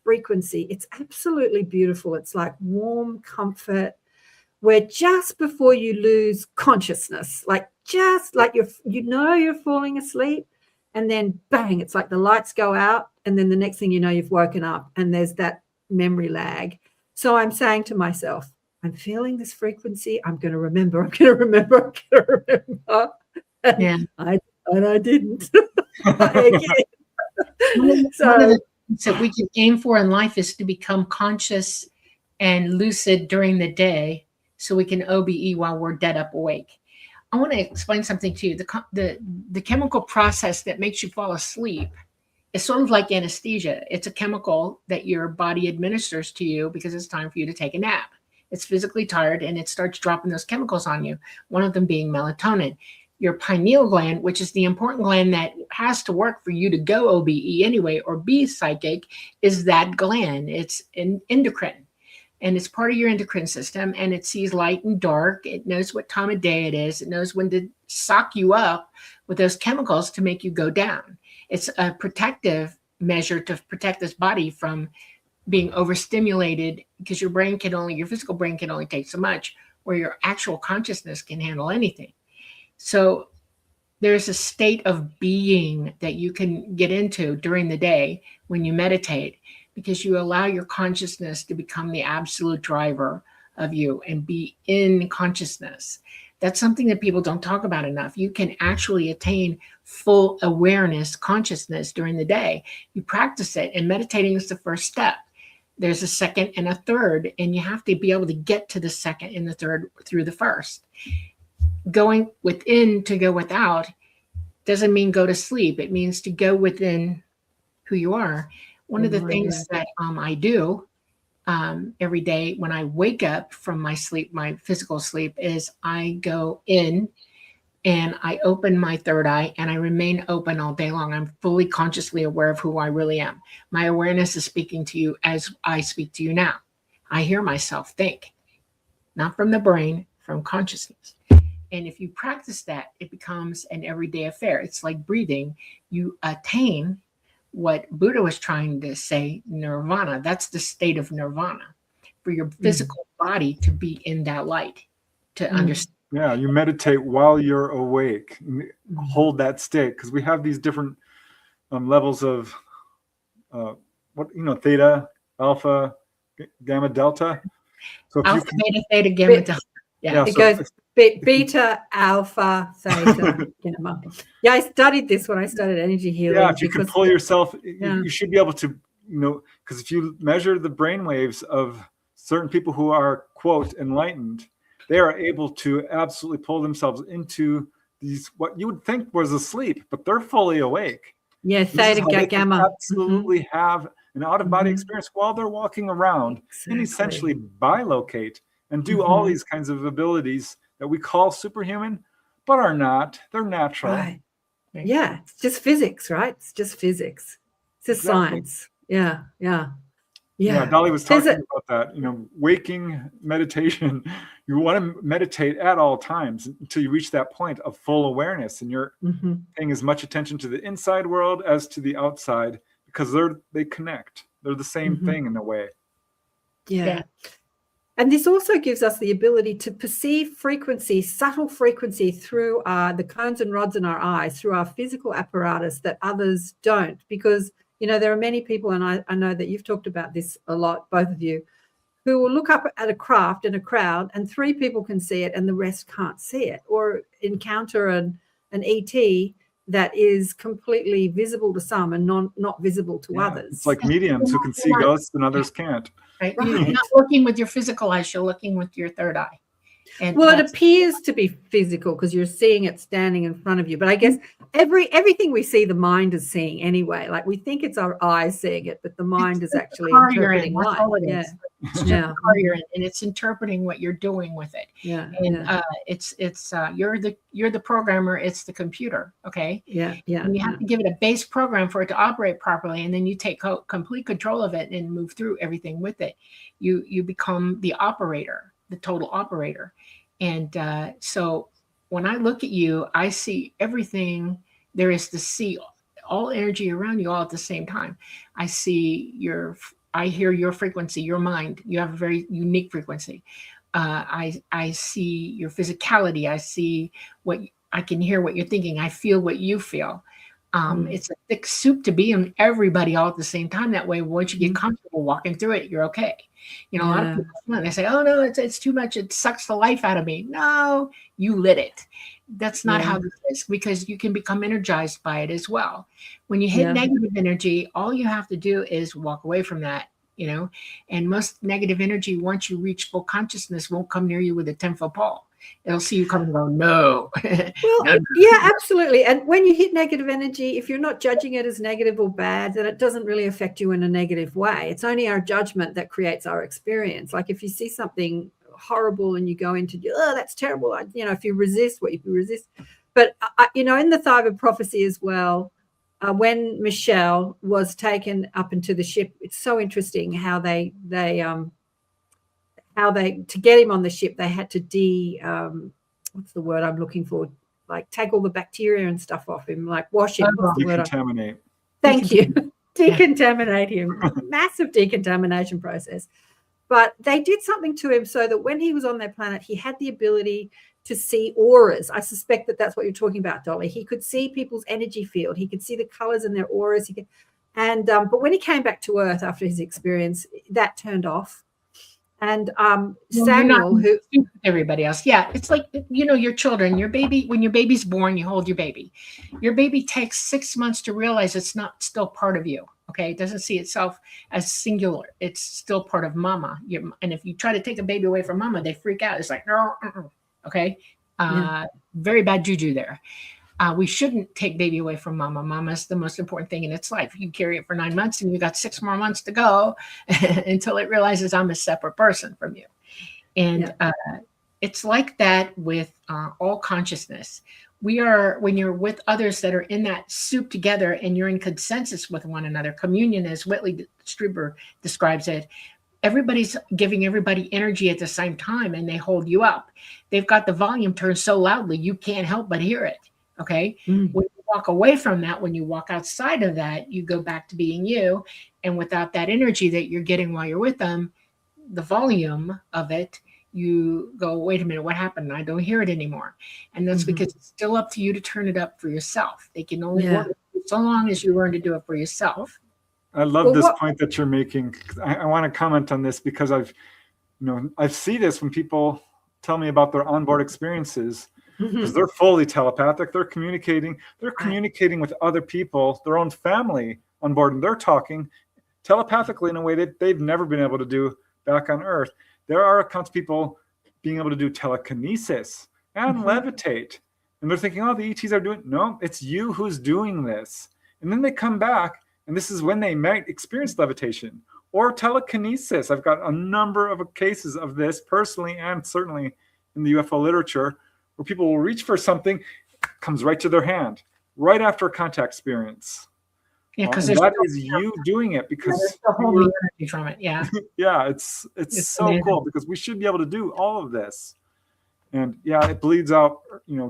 frequency. It's absolutely beautiful. It's like warm comfort, where just before you lose consciousness, just like you're falling asleep, and then bang, it's like the lights go out, and then the next thing you know, you've woken up, and there's that memory lag. So I'm saying to myself, I'm feeling this frequency. I'm going to remember. I'm going to remember. Yeah. And I didn't. So one of the things that we can aim for in life is to become conscious and lucid during the day, so we can OBE while we're dead up awake. I want to explain something to you. The chemical process that makes you fall asleep is sort of like anesthesia. It's a chemical that your body administers to you because it's time for you to take a nap. It's physically tired and it starts dropping those chemicals on you, one of them being melatonin. Your pineal gland, which is the important gland that has to work for you to go OBE anyway or be psychic, is that gland. It's an endocrine. And it's part of your endocrine system, and it sees light and dark. It knows what time of day it is. It knows when to sock you up with those chemicals to make you go down. It's a protective measure to protect this body from being overstimulated, because your physical brain can only take so much, where your actual consciousness can handle anything. So there's a state of being that you can get into during the day when you meditate, because you allow your consciousness to become the absolute driver of you and be in consciousness. That's something that people don't talk about enough. You can actually attain full awareness, consciousness during the day. You practice it, and meditating is the first step. There's a second and a third, and you have to be able to get to the second and the third through the first. Going within to go without doesn't mean go to sleep. It means to go within who you are. One of the things that I do every day when I wake up from my sleep, my physical sleep, is I go in and I open my third eye and I remain open all day long. I'm fully consciously aware of who I really am. My awareness is speaking to you as I speak to you now. I hear myself think, not from the brain, from consciousness. And if you practice that, it becomes an everyday affair. It's like breathing. You attain what Buddha was trying to say, nirvana. That's the state of nirvana, for your physical body to be in that light, to understand. Yeah, you meditate while you're awake. Hold that state, because we have these different levels of theta, alpha, gamma, delta. So if Alpha, beta, theta, gamma, delta. Yeah, it goes beta, alpha, theta, gamma. Yeah, I studied this when I studied energy healing. Yeah, if you can pull yourself, you should be able to, because if you measure the brain waves of certain people who are, quote, enlightened, they are able to absolutely pull themselves into these, what you would think was asleep, but they're fully awake. Yeah, theta, gamma. Absolutely have an out-of-body experience while they're walking around and essentially bilocate and do all these kinds of abilities that we call superhuman, but are not. They're natural. Right. Yeah, it's just physics, right? It's just physics. It's just science. Yeah. Dolly was talking about that. Waking meditation, you want to meditate at all times until you reach that point of full awareness, and you're paying as much attention to the inside world as to the outside, because they connect. They're the same thing in a way. Yeah. And this also gives us the ability to perceive frequency, subtle frequency, through the cones and rods in our eyes, through our physical apparatus, that others don't. Because, there are many people, and I know that you've talked about this a lot, both of you, who will look up at a craft in a crowd and 3 people can see it and the rest can't see it, or encounter an ET that is completely visible to some and not visible to others. It's like mediums who can see ghosts and others can't. Right. You're not looking with your physical eyes, you're looking with your third eye. And it appears to be physical because you're seeing it standing in front of you. But I guess everything we see, the mind is seeing anyway. Like, we think it's our eyes seeing it, but the mind is actually interpreting light. It's the car you're in, and it's interpreting what you're doing with it. You're the programmer, it's the computer. Okay. And you have to give it a base program for it to operate properly, and then you take complete control of it and move through everything with it. You become the operator, the total operator. And so when I look at you, I see everything there is to see, all energy around you all at the same time. I hear your frequency, your mind. You have a very unique frequency. I see your physicality. I can hear what you're thinking. I feel what you feel. It's a thick soup to be in everybody all at the same time. That way, once you get comfortable walking through it, you're okay. A lot of people, they say, "Oh no, it's too much. It sucks the life out of me." No, you lit it. That's not how this is, because you can become energized by it as well. When you hit negative energy, all you have to do is walk away from that. And most negative energy, once you reach full consciousness, won't come near you with a 10-foot pole. It'll see you come and go, no. Well, yeah, absolutely. And when you hit negative energy, if you're not judging it as negative or bad, then it doesn't really affect you in a negative way. It's only our judgment that creates our experience. Like, if you see something horrible and you go into, that's terrible. If you resist, But, in the Thyva prophecy as well, when Michelle was taken up into the ship, it's so interesting how they to get him on the ship, they had to what's the word I'm looking for? Like, take all the bacteria and stuff off him, like wash him. Decontaminate. Thank you. Decontaminate him. Massive decontamination process. But they did something to him so that when he was on their planet, he had the ability to see auras. I suspect that that's what you're talking about, Dolly. He could see people's energy field. He could see the colors in their auras. But when he came back to Earth after his experience, that turned off. And Samuel, who everybody else, yeah, it's like, you know, your children, your baby, when your baby's born, you hold your baby. Your baby takes 6 months to realize it's not still part of you. Okay, it doesn't see itself as singular. It's still part of mama. And if you try to take a baby away from mama, they freak out. It's like, no, okay, very bad juju there. We shouldn't take baby away from mama. Mama's the most important thing in its life. You carry it for 9 months and you got 6 more months to go until it realizes I'm a separate person from you. And it's like that with all consciousness. When you're with others that are in that soup together and you're in consensus with one another, communion, as Whitley Strieber describes it, everybody's giving everybody energy at the same time and they hold you up. They've got the volume turned so loudly you can't help but hear it. Okay. When you walk away from that, when you walk outside of that, you go back to being you. And without that energy that you're getting while you're with them, the volume of it, you go, wait a minute, what happened? I don't hear it anymore. And that's because it's still up to you to turn it up for yourself. They can only work with you so long as you learn to do it for yourself. I love this point that you're making. I want to comment on this because I see this when people tell me about their onboard experiences. Because they're fully telepathic, they're communicating with other people, their own family on board, and they're talking telepathically in a way that they've never been able to do back on Earth. There are accounts of people being able to do telekinesis and levitate, and they're thinking, oh, the ETs are doing. No, it's you who's doing this. And then they come back, and this is when they might experience levitation or telekinesis. I've got a number of cases of this personally and certainly in the UFO literature, where people will reach for something, comes right to their hand, right after a contact experience. Yeah, because that is you doing it because holding energy from it. Yeah. Yeah, it's so amazing. Cool because we should be able to do all of this. And yeah, it bleeds out,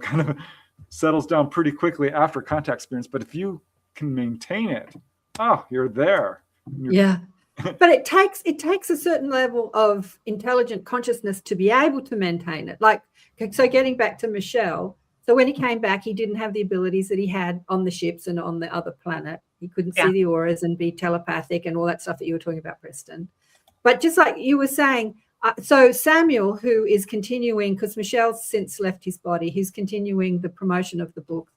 kind of settles down pretty quickly after contact experience. But if you can maintain it, you're there. But it takes a certain level of intelligent consciousness to be able to maintain it. Like, so getting back to Michelle, so when he came back, he didn't have the abilities that he had on the ships and on the other planet. He couldn't see the auras and be telepathic and all that stuff that you were talking about, Preston. But just like you were saying, so Samuel, who is continuing, because Michelle's since left his body, he's continuing the promotion of the book.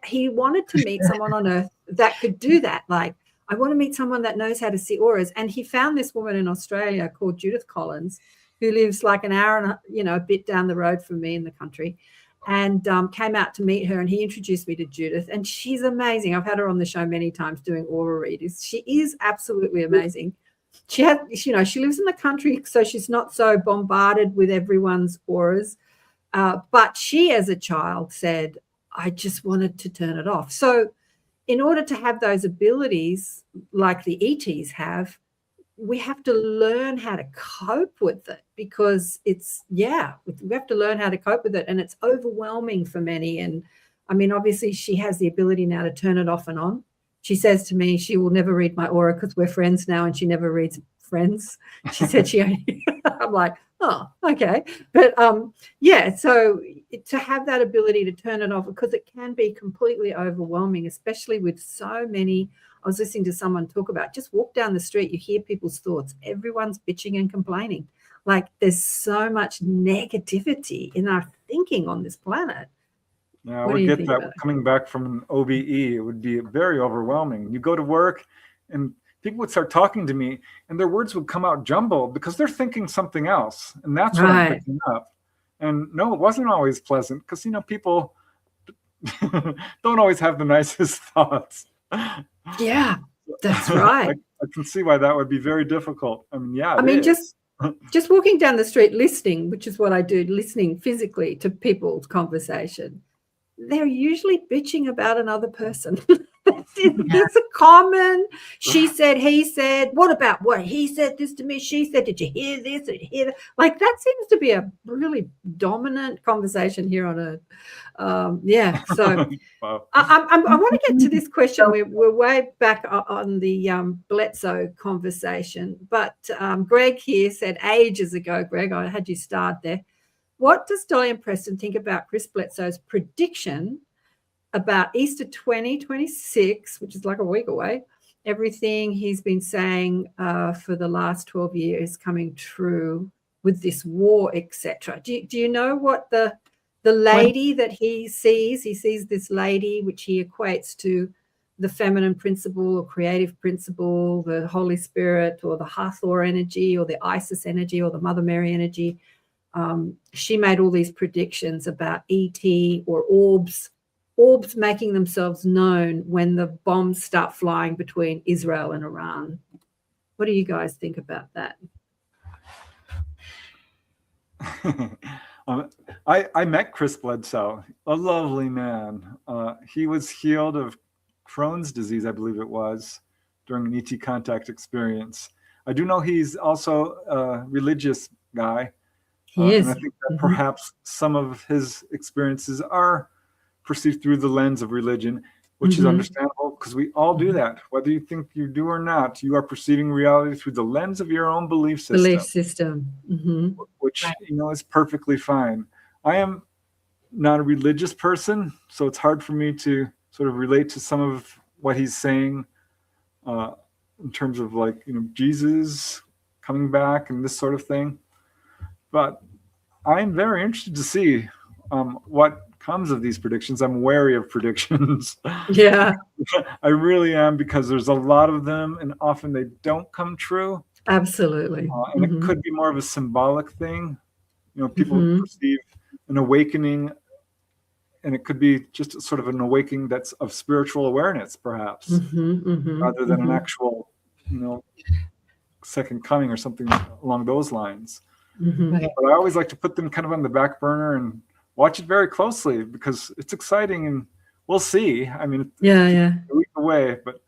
He wanted to meet someone on Earth that could do that. Like, I want to meet someone that knows how to see auras. And he found this woman in Australia called Judith Collins, who lives like an hour and a bit down the road from me in the country, and came out to meet her. And he introduced me to Judith, and she's amazing. I've had her on the show many times doing aura readings. She is absolutely amazing. She lives in the country, so she's not so bombarded with everyone's auras. But she, as a child, said, I just wanted to turn it off. So in order to have those abilities like the ETs have, we have to learn how to cope with it because we have to learn how to cope with it, and it's overwhelming for many. And I mean, obviously she has the ability now to turn it off and on. She says to me, she will never read my aura because we're friends now, and she never reads friends. She said she only, I'm like, oh, okay. But so to have that ability to turn it off, because it can be completely overwhelming, especially with so many. I was listening to someone talk about, just walk down the street, you hear people's thoughts. Everyone's bitching and complaining. Like, there's so much negativity in our thinking on this planet. Yeah, I would get that coming back from an OBE. It would be very overwhelming. You go to work and people would start talking to me and their words would come out jumbled because they're thinking something else. And that's what I'm picking up. And no, it wasn't always pleasant because, people don't always have the nicest thoughts. Yeah, that's right. I can see why that would be very difficult. I mean, just walking down the street listening, which is what I do, listening physically to people's conversation, they're usually bitching about another person. It's a common, she said, he said, what about what he said this to me, she said, did you hear this, did you hear that? Like, that seems to be a really dominant conversation here on Earth. So wow. I want to get to this question. We're way back on the Bledsoe conversation, but Greg here said ages ago, Greg, I had you start there. what does Dolly and Preston think about Chris Bledsoe's prediction about Easter 2026, which is like a week away? Everything he's been saying for the last 12 years coming true with this war, etc. Do you know what the lady that he sees? He sees this lady, which he equates to the feminine principle or creative principle, the Holy Spirit or the Hathor energy or the Isis energy or the Mother Mary energy. She made all these predictions about ET or orbs making themselves known when the bombs start flying between Israel and Iran. What do you guys think about that? I met Chris Bledsoe, a lovely man. He was healed of Crohn's disease, I believe it was, during an ET contact experience. I do know he's also a religious guy. He is. And I think that perhaps some of his experiences are perceived through the lens of religion, which is understandable because we all do that. Whether you think you do or not, you are perceiving reality through the lens of your own belief system. Which, is perfectly fine. I am not a religious person, so it's hard for me to sort of relate to some of what he's saying in terms of Jesus coming back and this sort of thing. But I'm very interested to see what comes of these predictions. I'm wary of predictions. Yeah. I really am, because there's a lot of them and often they don't come true. Absolutely. And it could be more of a symbolic thing. People perceive an awakening, and it could be just sort of an awakening that's of spiritual awareness, perhaps, rather than an actual, second coming or something along those lines. But I always like to put them kind of on the back burner and watch it very closely, because it's exciting, and we'll see. I mean, a week away, but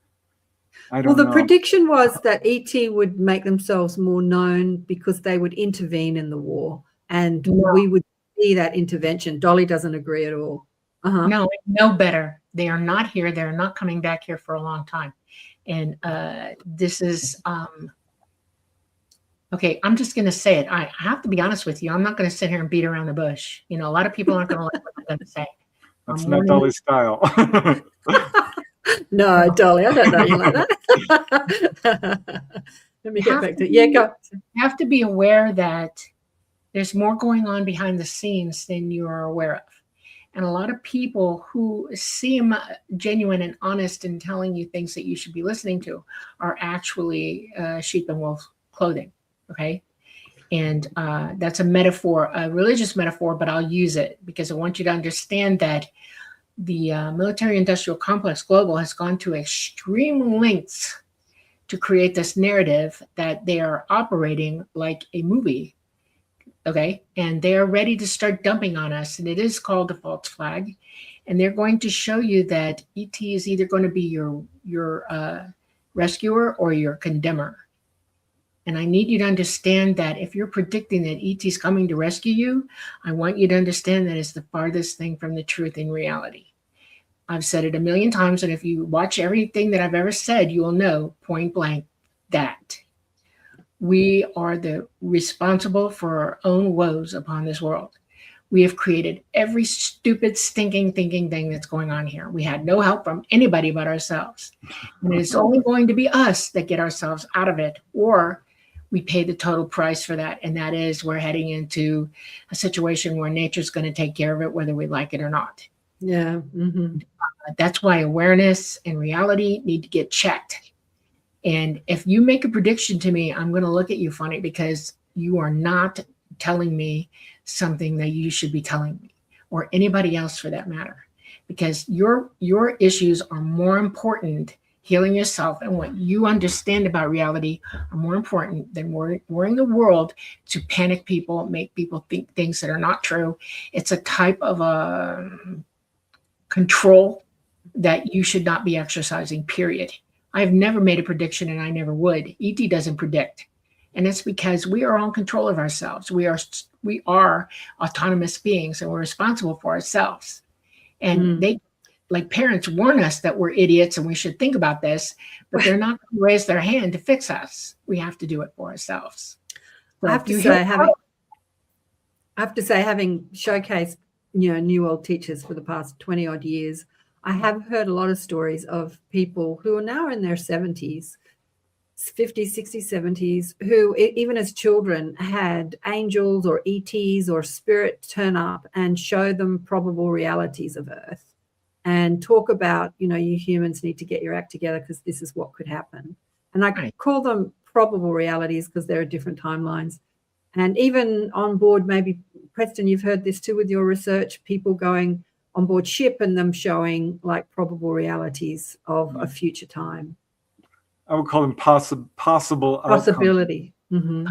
I don't know. Well, the prediction was that ET would make themselves more known because they would intervene in the war, and we would see that intervention. Dolly doesn't agree at all. No, no better. They are not here. They're not coming back here for a long time. And this is okay, I'm just going to say it. I have to be honest with you. I'm not going to sit here and beat around the bush. A lot of people aren't going to like what I'm going to say. That's not Dolly's style. No, Dolly, I don't know you like that. Let me get back to it. Go. You have to be aware that there's more going on behind the scenes than you are aware of. And a lot of people who seem genuine and honest in telling you things that you should be listening to are actually sheep in wolf clothing. Okay. And that's a metaphor, a religious metaphor, but I'll use it because I want you to understand that the military industrial complex global has gone to extreme lengths to create this narrative that they are operating like a movie. Okay. And they are ready to start dumping on us. And it is called the false flag. And they're going to show you that ET is either going to be your rescuer or your condemner. And I need you to understand that if you're predicting that ET is coming to rescue you, I want you to understand that it's the farthest thing from the truth in reality. I've said it a million times, and if you watch everything that I've ever said, you will know point blank that we are the responsible for our own woes upon this world. We have created every stupid, stinking, thinking thing that's going on here. We had no help from anybody but ourselves. And it's only going to be us that get ourselves out of it, or we pay the total price for that. And that is we're heading into a situation where nature's going to take care of it, whether we like it or not. Yeah. That's why awareness and reality need to get checked. And if you make a prediction to me, I'm going to look at you funny because you are not telling me something that you should be telling me, or anybody else for that matter, because your issues are more important. Healing yourself and what you understand about reality are more important than worrying the world to panic people, make people think things that are not true. It's a type of control that you should not be exercising, period. I have never made a prediction, and I never would. ET doesn't predict. And it's because we are all in control of ourselves. We are autonomous beings, and we're responsible for ourselves. And they, like parents, warn us that we're idiots and we should think about this, but they're not going to raise their hand to fix us. We have to do it for ourselves. So I have to say, I have to say, having showcased, New World teachers for the past 20 odd years, I have heard a lot of stories of people who are now in their 70s, 50s, 60s, 70s, who even as children had angels or ETs or spirit turn up and show them probable realities of Earth and talk about, you humans need to get your act together because this is what could happen. And I call them probable realities because there are different timelines. And even on board, maybe, Preston, you've heard this too with your research, people going on board ship and them showing like probable realities of a future time. I would call them possible possibility. I'm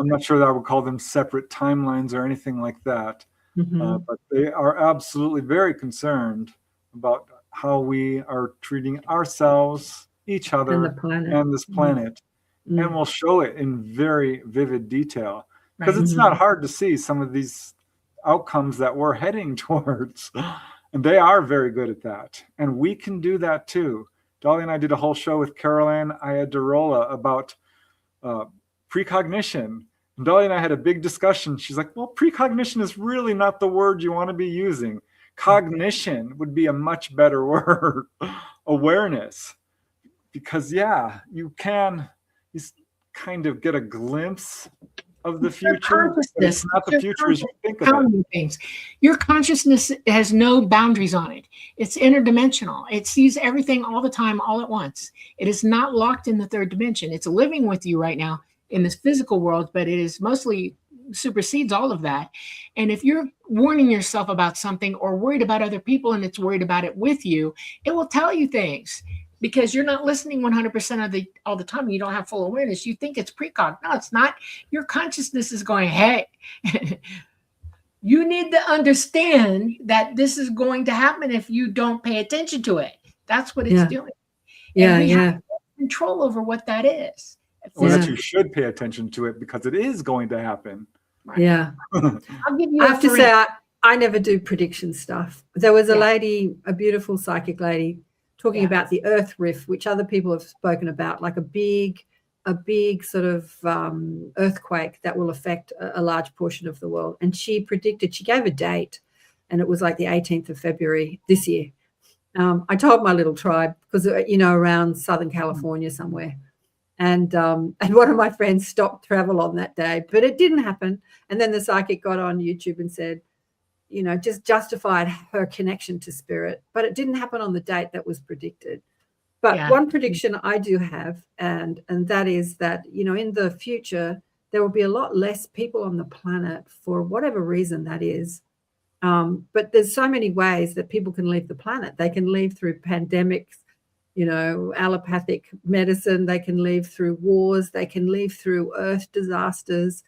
not sure that I would call them separate timelines or anything like that. But they are absolutely very concerned about how we are treating ourselves, each other, and the planet, and this planet. And we'll show it in very vivid detail because it's not hard to see some of these outcomes that we're heading towards. And they are very good at that. And we can do that too. Dolly and I did a whole show with Caroline Ayadarola about precognition. And Dolly and I had a big discussion. She's like, well, precognition is really not the word you want to be using. Cognition would be a much better word. Awareness. Because, you can kind of get a glimpse of the future. It's not the future as you think of it. Things. Your consciousness has no boundaries on it. It's interdimensional. It sees everything all the time, all at once. It is not locked in the third dimension. It's living with you right now in this physical world, but it is mostly supersedes all of that. And if you're warning yourself about something or worried about other people and it's worried about it with you, it will tell you things. Because you're not listening 100% all the time. You don't have full awareness. You think it's precog. No, it's not. Your consciousness is going, hey, you need to understand that this is going to happen if you don't pay attention to it. That's what it's doing. And we have control over what that is. Well, that you should pay attention to it because it is going to happen. Right. Yeah. I'll give you I have to say, I never do prediction stuff. There was a lady, a beautiful psychic lady, talking about the Earth rift, which other people have spoken about, like a big sort of earthquake that will affect a large portion of the world. And she predicted, she gave a date, and it was like the 18th of February this year. I told my little tribe because, around Southern California somewhere. And one of my friends stopped travel on that day, but it didn't happen. And then the psychic got on YouTube and said, just justified her connection to spirit, but it didn't happen on the date that was predicted. But one prediction I do have, and that is that, in the future, there will be a lot less people on the planet for whatever reason that is. But there's so many ways that people can leave the planet. They can leave through pandemics, allopathic medicine. They can leave through wars. They can leave through earth disasters.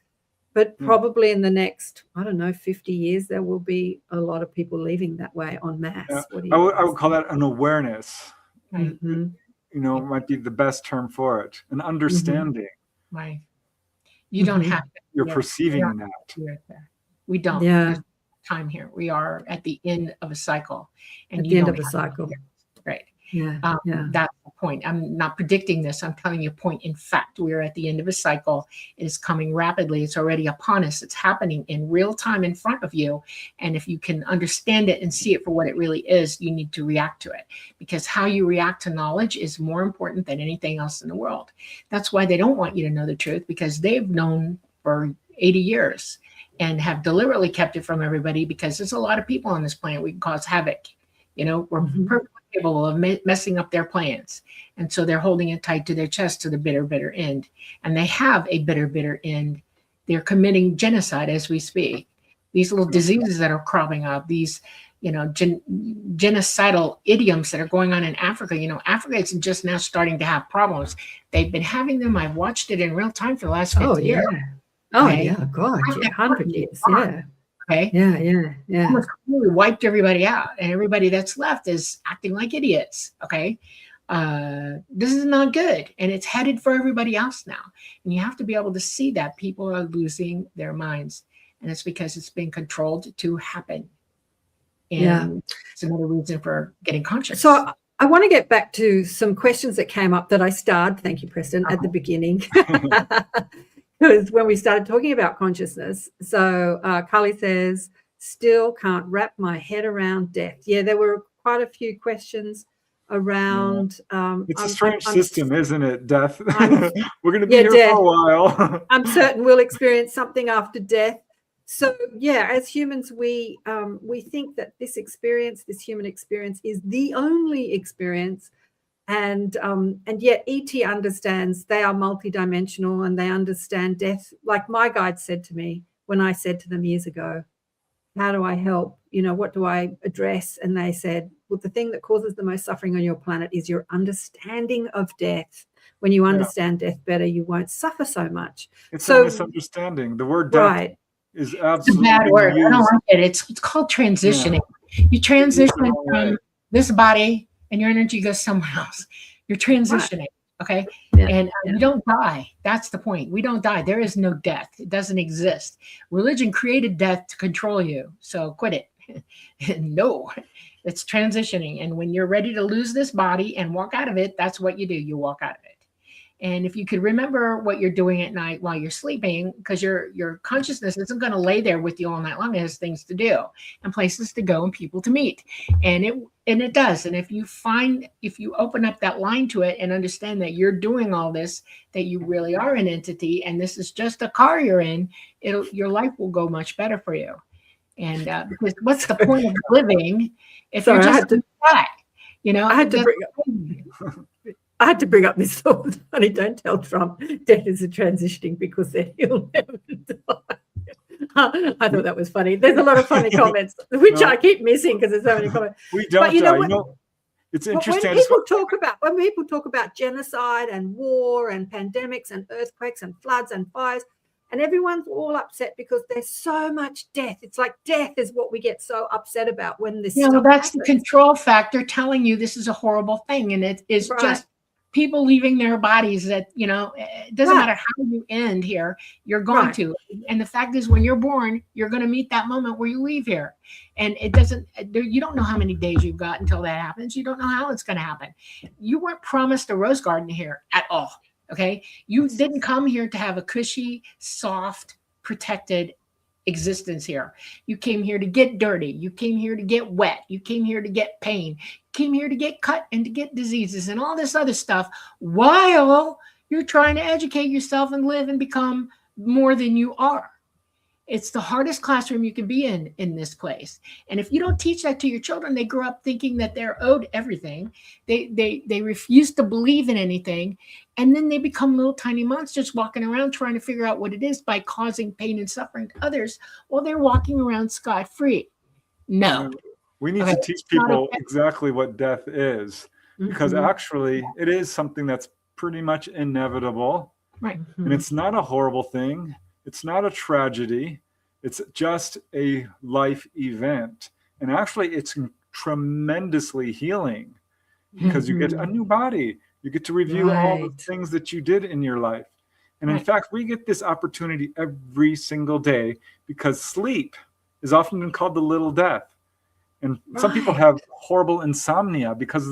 But probably in the next, 50 years, there will be a lot of people leaving that way en masse. I would call that an awareness. Might be the best term for it. An understanding. Right. You don't have to. You're perceiving that. We don't. There's time here. We are at the end of a cycle. And at the end of a cycle. Right. That's the point. I'm not predicting this. I'm telling you a point. In fact, we're at the end of a cycle. It is coming rapidly. It's already upon us. It's happening in real time in front of you. And if you can understand it and see it for what it really is, you need to react to it, because how you react to knowledge is more important than anything else in the world. That's why they don't want you to know the truth, because they've known for 80 years and have deliberately kept it from everybody, because there's a lot of people on this planet. We can cause havoc. We're perfectly capable of messing up their plans. And so they're holding it tight to their chest to the bitter, bitter end. And they have a bitter, bitter end. They're committing genocide as we speak. These little diseases that are cropping up, these, genocidal idioms that are going on in Africa. Africa is just now starting to have problems. They've been having them. I've watched it in real time for the last 50 years. Okay. God, 100 years, Okay. Yeah. Really wiped everybody out, and everybody that's left is acting like idiots. Okay. This is not good, and it's headed for everybody else now. And you have to be able to see that people are losing their minds, and it's because it's been controlled to happen. And it's another reason for getting conscious. So I want to get back to some questions that came up that I starred. Thank you, Preston, at the beginning. because when we started talking about consciousness, so Carly says, still can't wrap my head around death. Yeah, there were quite a few questions around. It's a strange system, isn't it? Death. We're going to be here death. for a while. I'm certain we'll experience something after death. So yeah, as humans, we think that this human experience, is the only experience, and yet ET understands. They are multidimensional, and they understand death. Like my guide said to me when I said to them years ago, how do I help? What do I address? And they said, well, the thing that causes the most suffering on your planet is your understanding of death. When you understand death better, you won't suffer so much. It's a misunderstanding. The word death is absolutely a bad word. used. I don't like it. It's called transitioning. You transition from this body and your energy goes somewhere else. You're transitioning. Okay. And you don't die. That's the point. We don't die. There is no death. It doesn't exist. Religion created death to control you. So quit it. No, it's transitioning. And when you're ready to lose this body and walk out of it, that's what you do. You walk out of it. And if you could remember what you're doing at night while you're sleeping, because your consciousness isn't going to lay there with you all night long. It has things to do and places to go and people to meet. And it does. And if you open up that line to it and understand that you're doing all this, that you really are an entity, and this is just a car you're in, your life will go much better for you. And because what's the point of living if you're just back? I had to bring up this thought. Funny, don't tell Trump death is a transitioning, because then he'll never die. I thought that was funny. There's a lot of funny comments, which I keep missing because there's so many comments. We don't die. It's interesting. When people talk about genocide and war and pandemics and earthquakes and floods and fires, and everyone's all upset because there's so much death. It's like death is what we get so upset about when this stuff that's happens. The control factor telling you this is a horrible thing. And it is just people leaving their bodies that, it doesn't matter how you end here, you're going to. And the fact is, when you're born, you're going to meet that moment where you leave here. And you don't know how many days you've got until that happens. You don't know how it's going to happen. You weren't promised a rose garden here at all. Okay. You didn't come here to have a cushy, soft, protected existence here. You came here to get dirty. You came here to get wet. You came here to get pain. You came here to get cut and to get diseases and all this other stuff while you're trying to educate yourself and live and become more than you are. It's the hardest classroom you can be in this place. And if you don't teach that to your children, they grow up thinking that they're owed everything. They refuse to believe in anything. And then they become little tiny monsters walking around trying to figure out what it is by causing pain and suffering to others while they're walking around scot-free. No. We need to teach people exactly what death is, because actually it is something that's pretty much inevitable. Right. And it's not a horrible thing. It's not a tragedy. It's just a life event. And actually, it's tremendously healing, because you get a new body. You get to review all the things that you did in your life. And in fact, we get this opportunity every single day, because sleep is often been called the little death. And some people have horrible insomnia because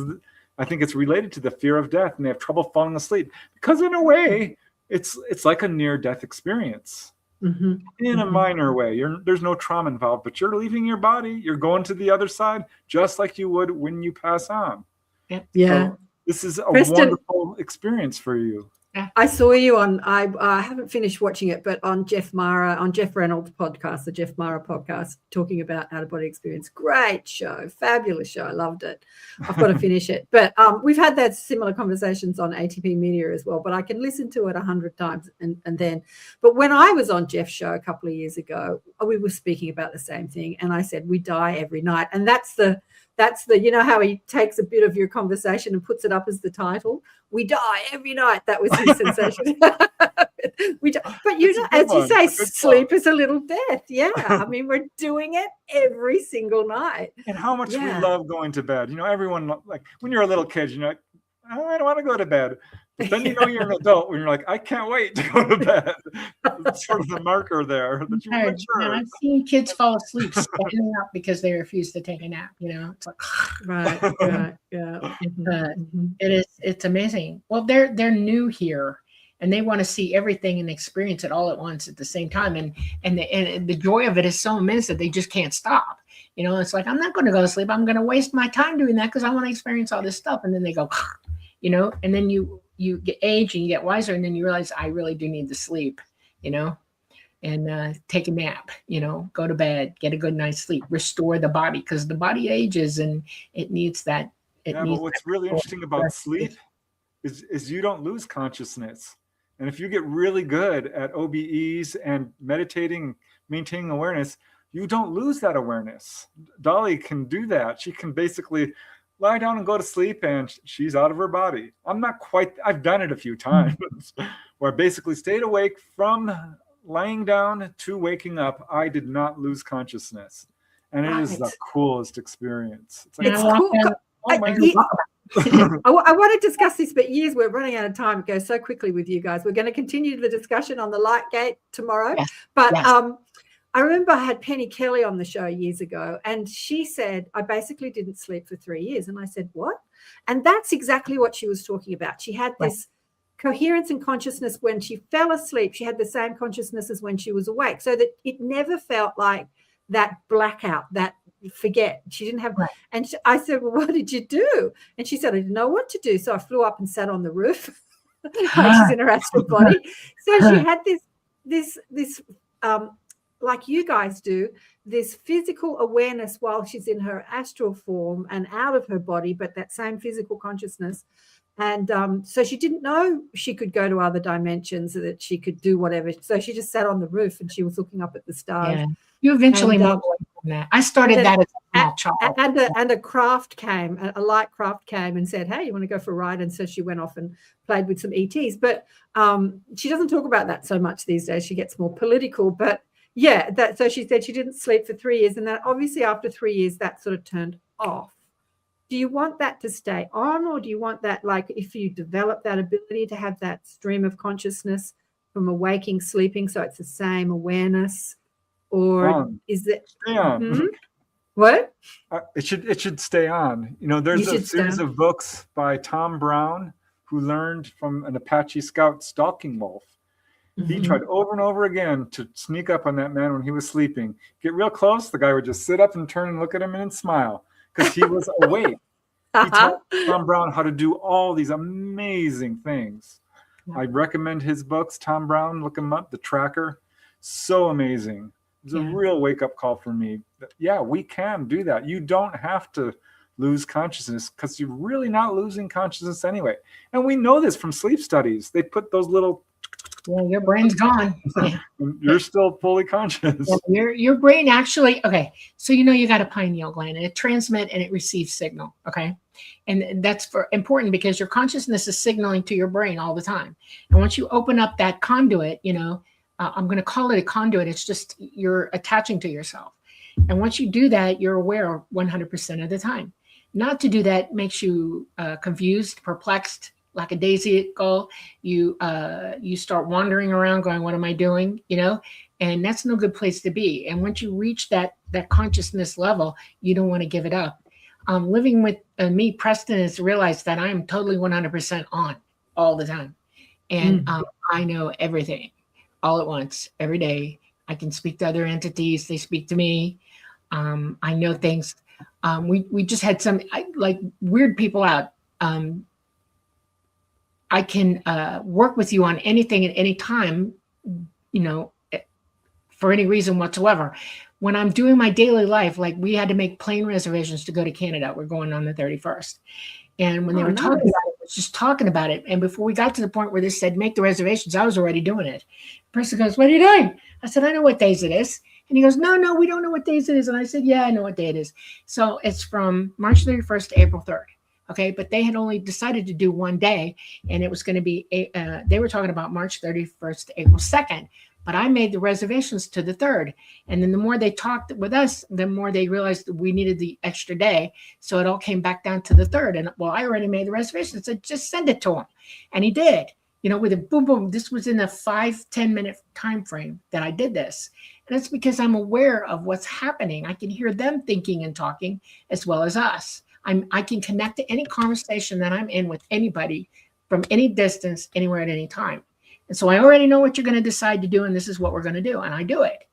I think it's related to the fear of death, and they have trouble falling asleep, because in a way, it's like a near-death experience in a minor way. There's no trauma involved, but you're leaving your body. You're going to the other side, just like you would when you pass on. Yeah. So this is a wonderful experience for you. I saw you on, I haven't finished watching it, but on Jeff Reynolds' podcast, the Jeff Mara podcast, talking about out-of-body experience. Great show, fabulous show. I loved it. I've got to finish it. But we've had that similar conversations on ATP Media as well, but I can listen to it 100 times and then. But when I was on Jeff's show a couple of years ago, we were speaking about the same thing, and I said, we die every night. And that's the, how he takes a bit of your conversation and puts it up as the title. We die every night. That was his sensation. But as you say, sleep is a little death. Yeah. I mean, we're doing it every single night. And how much we love going to bed. Everyone, like when you're a little kid, you're like, oh, I don't want to go to bed. But then you're an adult when you're like, I can't wait to go to bed. It's sort of the marker there that you mature. I've seen kids fall asleep standing up because they refuse to take a nap. It's like right, yeah. It's amazing. Well, they're new here, and they want to see everything and experience it all at once at the same time. And the joy of it is so immense that they just can't stop. You know, it's like, I'm not going to go to sleep. I'm going to waste my time doing that because I want to experience all this stuff. And then they go, you know, and then you get age and you get wiser, and then you realize I really do need to sleep, you know, and take a nap, you know, go to bed, get a good night's sleep, restore the body, because the body ages and it needs that. But what's really interesting about sleep is you don't lose consciousness. And if you get really good at OBEs and meditating, maintaining awareness, you don't lose that awareness. Dolly can do that. She can basically lie down and go to sleep, and she's out of her body. I'm not quite, I've done it a few times where I basically stayed awake from lying down to waking up. I did not lose consciousness. And it is the coolest experience. It's like, It's cool. oh my God. I want to discuss this, but we're running out of time. It goes so quickly with you guys. We're going to continue the discussion on the light gate tomorrow. Yes. But Yes. I remember I had Penny Kelly on the show years ago, and she said, I basically didn't sleep for 3 years. And I said, what? And that's exactly what she was talking about. She had this coherence and consciousness when she fell asleep. She had the same consciousness as when she was awake, so that it never felt like that blackout, that forget. She didn't have, and I said, well, what did you do? And she said, I didn't know what to do. So I flew up and sat on the roof like she's in her astral body. So she had this like you guys do, this physical awareness while she's in her astral form and out of her body, but that same physical consciousness. And so she didn't know she could go to other dimensions, that she could do whatever. So she just sat on the roof and she was looking up at the stars. Yeah. You eventually moved away from that. I started that as a small child. And a craft came, a light craft came and said, hey, you want to go for a ride? And so she went off and played with some ETs. But she doesn't talk about that so much these days. She gets more political. But yeah, so she said she didn't sleep for 3 years. And then obviously after 3 years, that sort of turned off. Do you want that to stay on, or do you want that, like, if you develop that ability to have that stream of consciousness from awaking, sleeping, so it's the same awareness, or is it stay on? Mm-hmm. What? It should stay on. You know, there's a series of books by Tom Brown, who learned from an Apache scout stalking wolf. Mm-hmm. He tried over and over again to sneak up on that man when he was sleeping. Get real close, the guy would just sit up and turn and look at him and smile, because he was awake. He taught Tom Brown how to do all these amazing things. I recommend his books. Tom Brown, look him up, The Tracker. So amazing. It's a real wake-up call for me. Yeah, we can do that. You don't have to lose consciousness, because you're really not losing consciousness anyway. And we know this from sleep studies. They put those little... Well, your brain's gone. Yeah. You're still fully conscious. Yeah, your brain actually, okay, so you know you got a pineal gland, and it transmits and it receives signal, okay? And that's important because your consciousness is signaling to your brain all the time. And once you open up that conduit, you know, I'm going to call it a conduit. It's just you're attaching to yourself. And once you do that, you're aware 100% of the time. Not to do that makes you confused, perplexed, lackadaisical. You start wandering around going, what am I doing? You know, and that's no good place to be. And once you reach that consciousness level, you don't want to give it up. Living with me, Preston, has realized that I am totally 100% on all the time. And I know everything all at once, every day. I can speak to other entities. They speak to me. I know things. We just had some like weird people out. I can work with you on anything at any time, you know, for any reason whatsoever. When I'm doing my daily life, like we had to make plane reservations to go to Canada. We're going on the 31st. And when they were talking about it, I was just talking about it. And before we got to the point where they said, make the reservations, I was already doing it. The person goes, what are you doing? I said, I know what days it is. And he goes, no, we don't know what days it is. And I said, yeah, I know what day it is. So it's from March 31st to April 3rd. Okay, but they had only decided to do one day, and it was going to be, they were talking about March 31st to April 2nd, but I made the reservations to the 3rd. And then the more they talked with us, the more they realized that we needed the extra day. So it all came back down to the 3rd. And well, I already made the reservations. So just send it to him. And he did, you know, with a boom, boom. This was in a 5-10 minute time frame that I did this. And that's because I'm aware of what's happening. I can hear them thinking and talking as well as us. I can connect to any conversation that I'm in with anybody from any distance, anywhere at any time. And so I already know what you're going to decide to do, and this is what we're going to do, and I do it.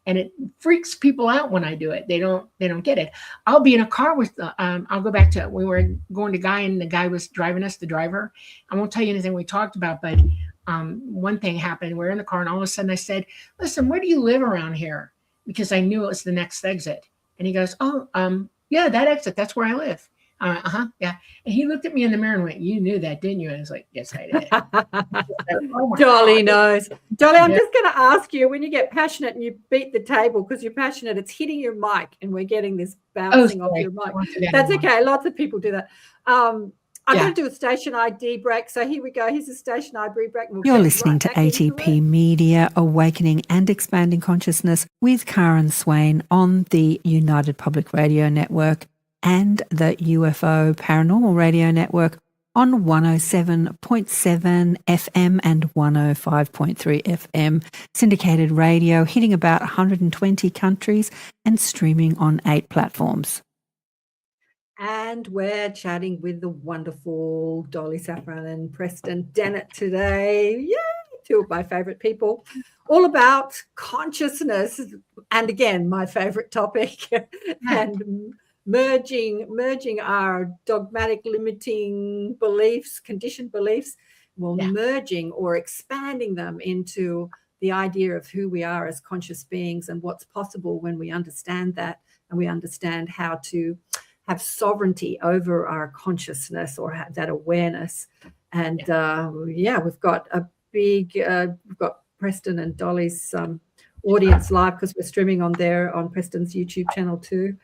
And it freaks people out when I do it. They don't get it. I'll be in a car with, I'll go back to, we were going to Guy, and the guy was driving us, the driver. I won't tell you anything we talked about, but one thing happened. We're in the car, and all of a sudden I said, listen, where do you live around here? Because I knew it was the next exit. And he goes, oh, yeah, that exit, that's where I live. Yeah. And he looked at me in the mirror and went, you knew that, didn't you? And I was like, yes, I did. Oh Dolly knows. Dolly, I'm just going to ask you, when you get passionate and you beat the table because you're passionate, it's hitting your mic and we're getting this bouncing off your mic. That's okay. Lots of people do that. I'm going to do a station ID break. So here we go. Here's a station ID break. You're listening to ATP Media, Awakening and Expanding Consciousness with Karen Swain on the United Public Radio Network and the UFO Paranormal Radio Network on 107.7 FM and 105.3 FM, syndicated radio, hitting about 120 countries and streaming on 8 platforms. And we're chatting with the wonderful Dolly Safran and Preston Dennett today. Yay! 2 of my favorite people, all about consciousness. And again, my favorite topic, and merging our dogmatic limiting beliefs, conditioned beliefs, merging or expanding them into the idea of who we are as conscious beings and what's possible when we understand that, and we understand how to have sovereignty over our consciousness or have that awareness. And we've got a big, we've got Preston and Dolly's audience live because we're streaming on Preston's YouTube channel too.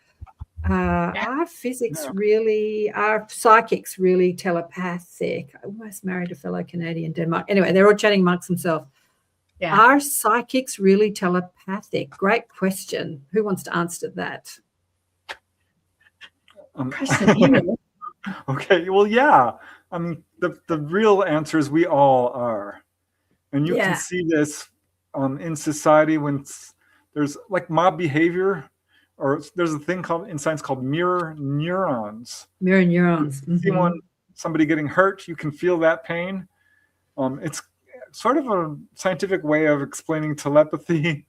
Our physics really, our psychics really telepathic. I almost married a fellow Canadian, Denmark. Anyway, they're all chatting amongst themselves. Yeah. Are psychics really telepathic? Great question. Who wants to answer that? Okay, well, yeah. I mean, the real answer is we all are. And you can see this in society when there's like mob behavior, or there's a thing in science called mirror neurons. Mirror neurons. You see somebody getting hurt, you can feel that pain. It's sort of a scientific way of explaining telepathy.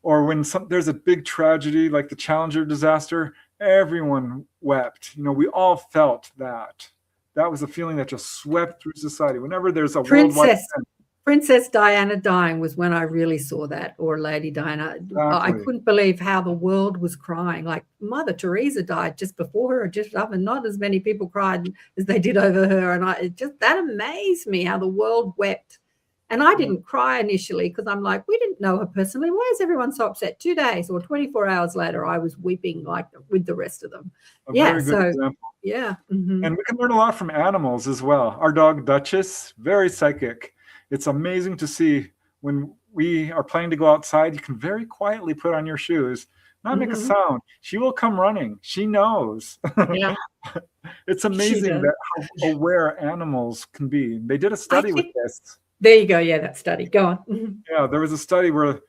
Or when there's a big tragedy like the Challenger disaster, everyone wept. You know, we all felt that. That was a feeling that just swept through society. Whenever there's a worldwide event. Princess Diana dying was when I really saw that, or Lady Diana. Exactly. I couldn't believe how the world was crying. Like Mother Teresa died just before her, just after. Not as many people cried as they did over her, and that amazed me how the world wept. And I didn't cry initially because I'm like, we didn't know her personally. Why is everyone so upset? 2 days or 24 hours later, I was weeping like with the rest of them. Very good example. Yeah. And we can learn a lot from animals as well. Our dog Duchess, very psychic. It's amazing to see when we are planning to go outside, you can very quietly put on your shoes, not make a sound. She will come running. She knows. Yeah. It's amazing how aware animals can be. They did a study with this. There you go. Yeah, that study. Go on. Yeah, there was a study where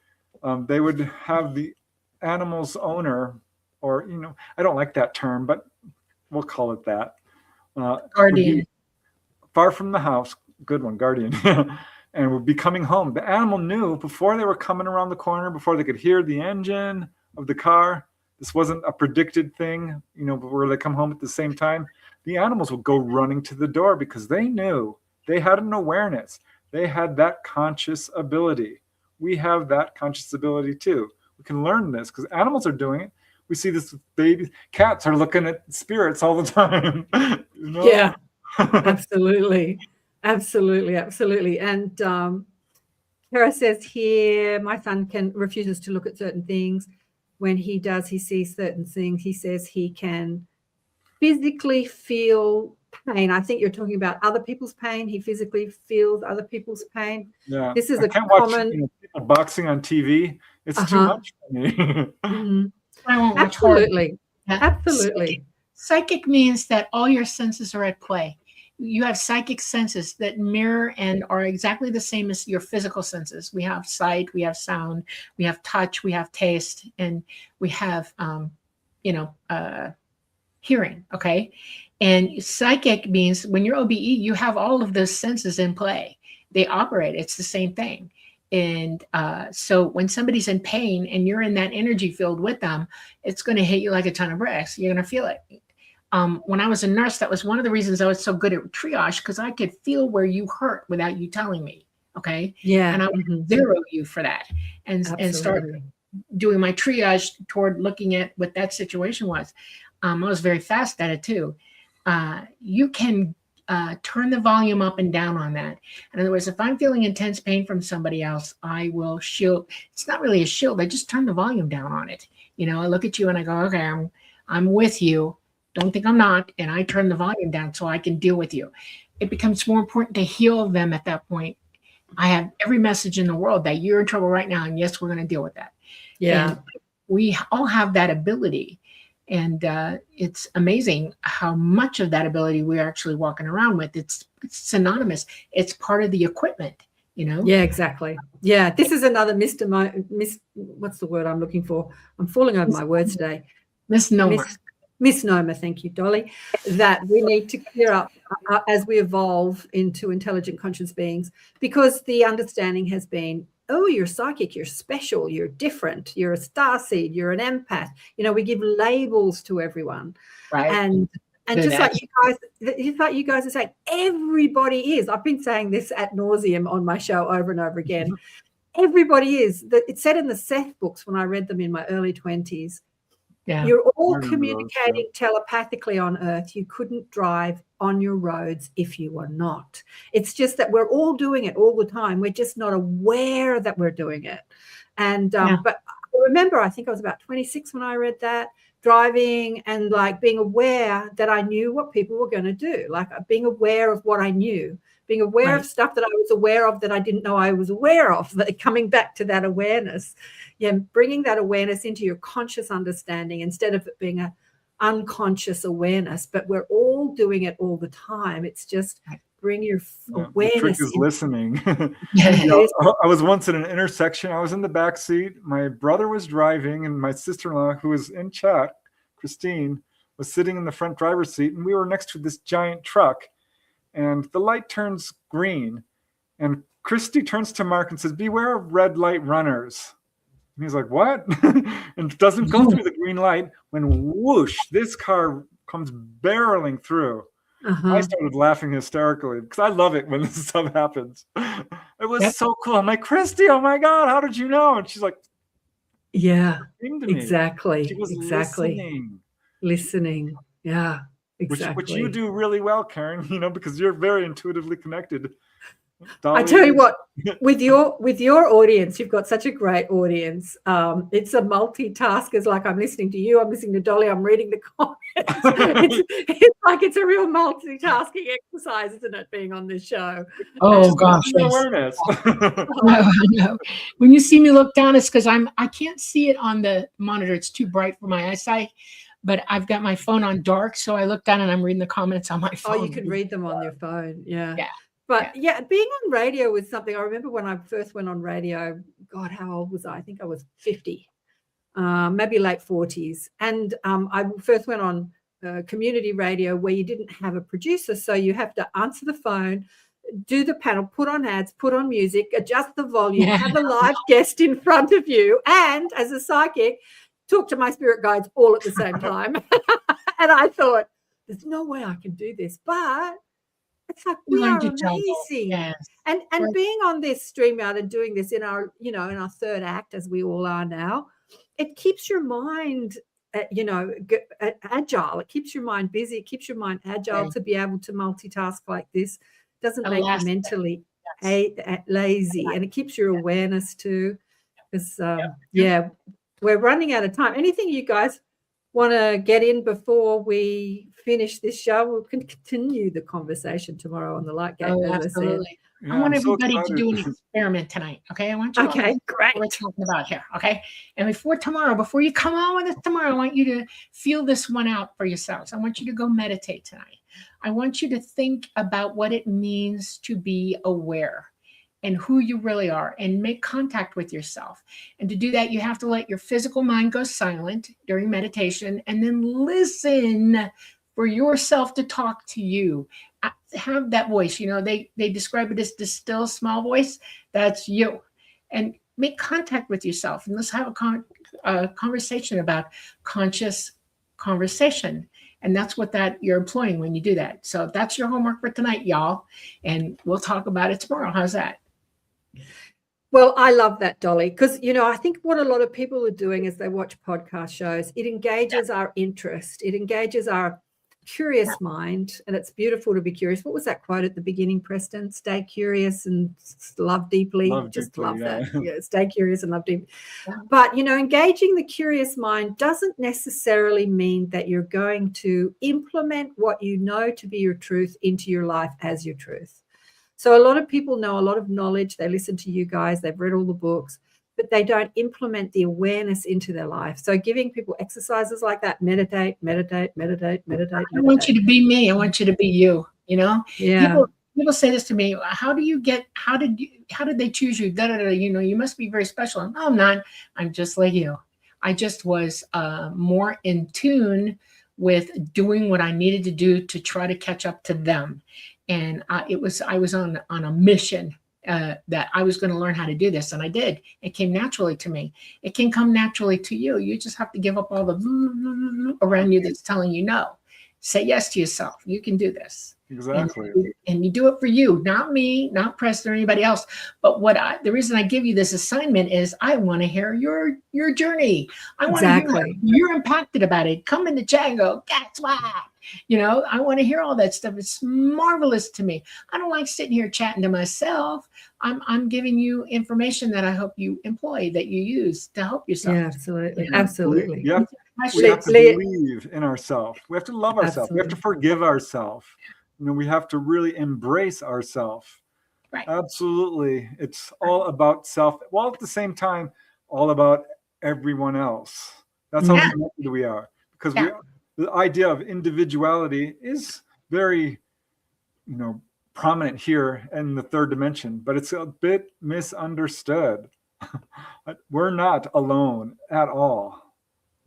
they would have the animal's owner, or, I don't like that term, but we'll call it that. Guardian. Far from the house. Good one, guardian. And would be coming home. The animal knew before they were coming around the corner, before they could hear the engine of the car. This wasn't a predicted thing, where they come home at the same time. The animals would go running to the door because they knew. They had an awareness. They had that conscious ability. We have that conscious ability too. We can learn this because animals are doing it. We see this with babies. Cats are looking at spirits all the time. Yeah, absolutely. Absolutely. And Kara says here, my son refuses to look at certain things. When he does, he sees certain things. He says he can physically feel pain. I think you're talking about other people's pain. He physically feels other people's pain. Yeah. This is I can't watch people boxing on TV. It's too much for me. I won't watch Absolutely. Absolutely. Psychic means that all your senses are at play. You have psychic senses that mirror and are exactly the same as your physical senses. We have sight, we have sound, we have touch, we have taste, and we have, hearing. Okay. And psychic means when you're OBE, you have all of those senses in play. they operate. It's the same thing. And so when somebody's in pain and you're in that energy field with them, it's going to hit you like a ton of bricks. You're going to feel it. When I was a nurse, that was one of the reasons I was so good at triage, because I could feel where you hurt without you telling me. Okay. Yeah. And I would zero you for that and start doing my triage toward looking at what that situation was. I was very fast at it too. You can turn the volume up and down on that. In other words, if I'm feeling intense pain from somebody else, I will shield. It's not really a shield. I just turn the volume down on it. You know, I look at you and I go, okay, I'm with you. Don't think I'm not. And I turn the volume down so I can deal with you. It becomes more important to heal them at that point. I have every message in the world that you're in trouble right now. And yes, we're going to deal with that. Yeah. And we all have that ability. And it's amazing how much of that ability we're actually walking around with. It's synonymous. It's part of the equipment, you know? Yeah, exactly. Yeah. This is another what's the word I'm looking for? I'm falling over my words today. Misnomer, thank you, Dolly, that we need to clear up as we evolve into intelligent conscious beings, because the understanding has been, oh, you're psychic, you're special, you're different, you're a starseed, you're an empath. You know, we give labels to everyone. Right. And just like you guys are saying, everybody is. I've been saying this ad nauseum on my show over and over again. Everybody is. It's said in the Seth books when I read them in my early 20s. Yeah. You're all communicating telepathically on Earth. You couldn't drive on your roads if you were not. It's just that we're all doing it all the time. We're just not aware that we're doing it. And but I remember, I think I was about 26 when I read that, driving and like being aware that I knew what people were going to do, like being aware of what I knew, being aware of stuff that I was aware of that I didn't know I was aware of, coming back to that awareness. Yeah, bringing that awareness into your conscious understanding instead of it being an unconscious awareness. But we're all doing it all the time. It's just bring your awareness. The trick is listening. You know, I was once in an intersection. I was in the back seat. My brother was driving, and my sister-in-law, who was in chat, Christine, was sitting in the front driver's seat, and we were next to this giant truck. And the light turns green, and Christy turns to Mark and says, "Beware of red light runners." And he's like, "What?" And doesn't go through the green light when whoosh, this car comes barreling through. I started laughing hysterically because I love it when this stuff happens. It was so cool. I'm like, "Christy, oh my God, how did you know?" And she's like, "Yeah, exactly. She was listening. Yeah, exactly. Which you do really well, Karen, you know, because you're very intuitively connected. Dolly, I tell you what, with your audience, you've got such a great audience. It's a multitaskers. Like I'm listening to you, I'm listening to Dolly, I'm reading the comments. it's like it's a real multitasking exercise, isn't it? Being on this show. Oh gosh, awareness. No. When you see me look down, it's because I can't see it on the monitor. It's too bright for my eyesight. But I've got my phone on dark, so I look down and I'm reading the comments on my phone. Oh, you can read them on your phone. Yeah. But yeah, being on radio was something. I remember when I first went on radio, God, how old was I? I think I was 50, maybe late 40s. And I first went on community radio where you didn't have a producer. So you have to answer the phone, do the panel, put on ads, put on music, adjust the volume, have a live guest in front of you. And as a psychic, talk to my spirit guides all at the same time. And I thought, there's no way I can do this. But it's like we are amazing. Yes. And being on this StreamYard and doing this in our, in our third act, as we all are now, it keeps your mind, agile. It keeps your mind busy. It keeps your mind agile to be able to multitask like this. It doesn't make you mentally lazy. And it keeps your awareness too. Because, we're running out of time. Anything you guys want to get in before we finish this show? We'll continue the conversation tomorrow on the Light Gate. Oh, absolutely. Yeah, I want everybody to do an experiment tonight. Okay. I want you to great. What we're talking about here. Okay. And before you come on with us tomorrow, I want you to feel this one out for yourselves. I want you to go meditate tonight. I want you to think about what it means to be aware and who you really are, and make contact with yourself. And to do that, you have to let your physical mind go silent during meditation and then listen for yourself to talk to you. Have that voice. You know, they describe it as the still small voice. That's you. And make contact with yourself, and let's have a conversation about conscious conversation. And that's what you're employing when you do that. So that's your homework for tonight, y'all. And we'll talk about it tomorrow. How's that? Well, I love that, Dolly, because, you know, I think what a lot of people are doing is they watch podcast shows. It engages our interest. It engages our curious mind, and it's beautiful to be curious. What was that quote at the beginning, Preston? Stay curious and love deeply. Love that. Yeah, stay curious and love deeply. Yeah. But, you know, engaging the curious mind doesn't necessarily mean that you're going to implement what you know to be your truth into your life as your truth. So a lot of people know a lot of knowledge. They listen to you guys. They've read all the books, but they don't implement the awareness into their life. So giving people exercises like that, meditate. I want you to be me. I want you to be you, you know? Yeah. People say this to me. How did they choose you? You know, you must be very special. No, I'm not. I'm just like you. I just was more in tune with doing what I needed to do to try to catch up to them. And I was on a mission that I was going to learn how to do this. And I did. It came naturally to me. It can come naturally to you. You just have to give up all the around you that's telling you no. Say yes to yourself. You can do this. Exactly. And you do it for you, not me, not Preston or anybody else. But the reason I give you this assignment is I want to hear your journey. I want to hear how you're impacted about it. Come in the chat and go, that's why. You know, I want to hear all that stuff. It's marvelous to me. I don't like sitting here chatting to myself. I'm giving you information that I hope you employ, that you use to help yourself. Yeah, absolutely. You know? Absolutely. We have to believe in ourselves. We have to love ourselves. We have to forgive ourselves. You know, we have to really embrace ourselves. Right. Absolutely. It's all about self, while at the same time, all about everyone else. That's how connected we are. Because the idea of individuality is very, you know, prominent here in the third dimension, but it's a bit misunderstood. We're not alone at all.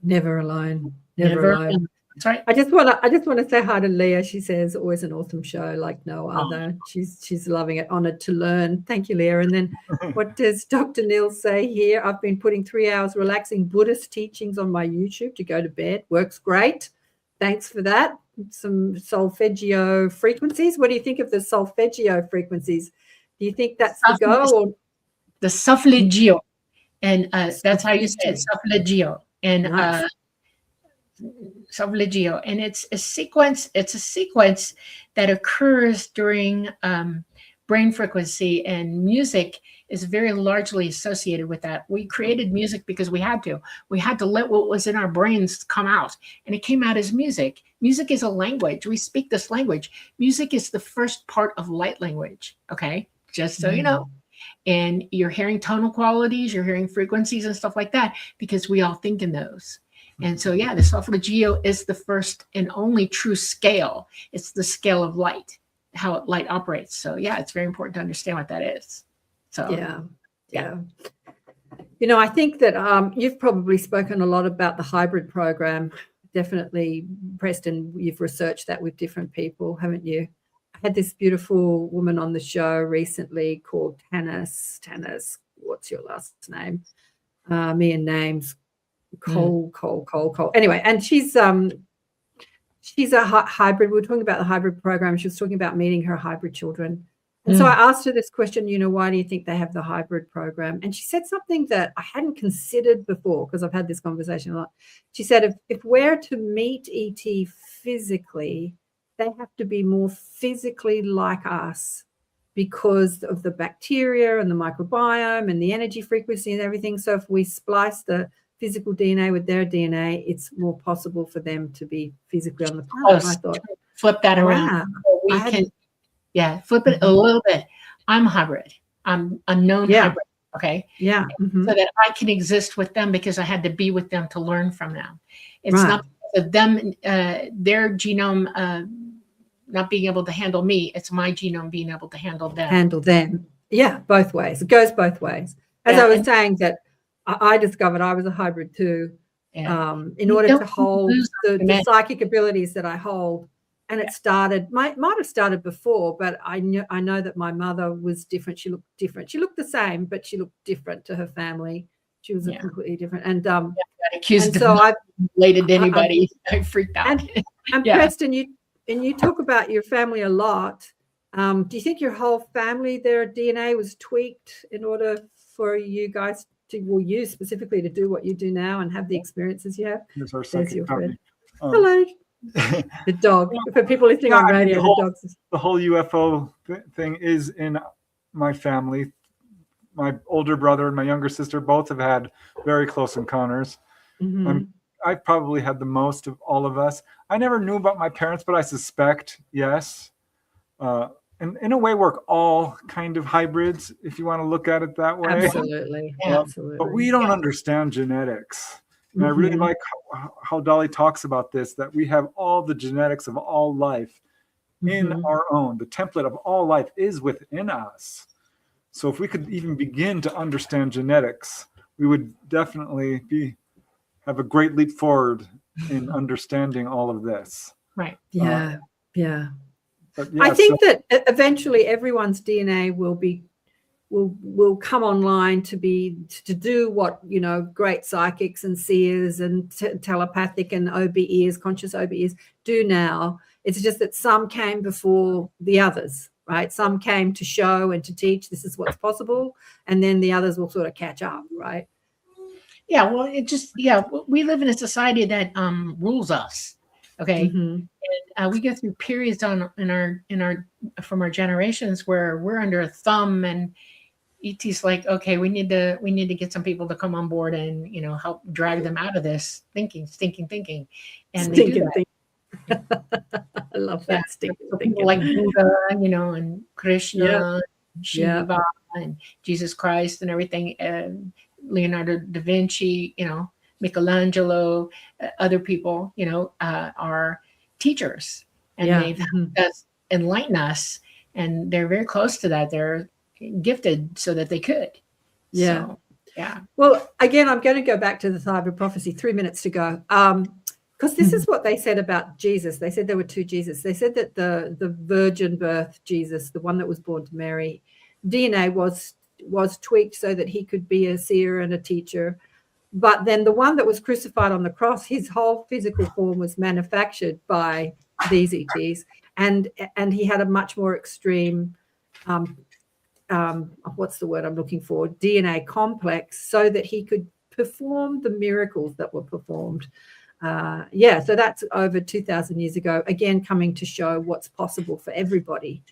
Never alone. Never alone. That's right. I just want to say hi to Leah. She says always an awesome show like no other. She's loving it. Honored to learn. Thank you, Leah. And then what does Dr. Neil say here? I've been putting 3 hours relaxing Buddhist teachings on my YouTube to go to bed. Works great. Thanks for that. Some solfeggio frequencies. What do you think of the solfeggio frequencies? Do you think that's the go? Or? The solfeggio. And that's how you say it, solfeggio. And nice. Solfeggio. And it's a sequence that occurs during brain frequency, and music is very largely associated with that. We created music because we had to let what was in our brains come out, and it came out as music. Music is a language. We speak this language. Music is the first part of light language. Okay. Just so you know. And you're hearing tonal qualities, you're hearing frequencies and stuff like that, because we all think in those. And so, yeah, the solfeggio is the first and only true scale. It's the scale of light, how light operates. So, yeah, it's very important to understand what that is. So, yeah. You know, I think that you've probably spoken a lot about the hybrid program. Definitely, Preston, you've researched that with different people, haven't you? I had this beautiful woman on the show recently called Tanis. What's your last name? Me and names. Cole. Anyway, and she's a hybrid. We were talking about the hybrid program. She was talking about meeting her hybrid children. And so I asked her this question, you know, why do you think they have the hybrid program? And she said something that I hadn't considered before, because I've had this conversation a lot. She said, if we're to meet ET physically, they have to be more physically like us because of the bacteria and the microbiome and the energy frequency and everything. So if we splice the physical DNA with their DNA, it's more possible for them to be physically on the planet. I thought, flip that around. Wow. Flip it a little bit. I'm hybrid. I'm a known hybrid. Okay. Yeah. So that I can exist with them because I had to be with them to learn from them. It's not because of them, their genome not being able to handle me. It's my genome being able to handle them. Yeah, both ways. It goes both ways. As I was saying that I discovered I was a hybrid too. in order don't to hold lose the humanity. psychic abilities that I hold. And it might have started before, but I know that my mother was different. She looked different. She looked the same, but she looked different to her family. She was a completely different. And accused so of related to anybody. I freaked out. And Preston, you talk about your family a lot. Do you think your whole family, their DNA was tweaked in order for you guys to, well, you specifically, to do what you do now and have the experiences you have? Here's our There's second your copy. friend. Hello. The dog. For people listening on radio, the whole UFO thing is in my family. My older brother and my younger sister both have had very close encounters. I probably had the most of all of us. I never knew about my parents, but I suspect, yes. And in a way, we're all kind of hybrids, if you want to look at it that way. Absolutely. Absolutely. But we don't understand genetics. And I really like how Dolly talks about this, that we have all the genetics of all life in our own. The template of all life is within us. So if we could even begin to understand genetics, we would definitely have a great leap forward in understanding all of this. Right. Yeah. But I think that eventually everyone's DNA will come online to do what, you know, great psychics and seers and telepathic and OBEs, conscious OBEs do now. It's just that some came before the others, right? Some came to show and to teach this is what's possible, and then the others will sort of catch up, right? Yeah, well, we live in a society that rules us. Okay. And we go through periods from our generations where we're under a thumb, and ET's like, okay, we need to get some people to come on board and, you know, help drag them out of this stinking thinking. And they do that. I love that. Stinking so thinking. people like Buddha, you know, and Krishna, and Shiva, and Jesus Christ, and everything, and Leonardo da Vinci, you know, Michelangelo, other people, you know, are teachers, and they've helped us enlighten us, and they're very close to that. They're gifted so that they could. So, Well, again, I'm going to go back to the Cyber prophecy. 3 minutes to go. Because this is what they said about Jesus. They said there were two Jesus. They said that the virgin birth Jesus, the one that was born to Mary, DNA was tweaked so that he could be a seer and a teacher. But then the one that was crucified on the cross, his whole physical form was manufactured by these ETs, and he had a much more extreme, what's the word I'm looking for? DNA complex, so that he could perform the miracles that were performed. So that's over 2,000 years ago. Again, coming to show what's possible for everybody.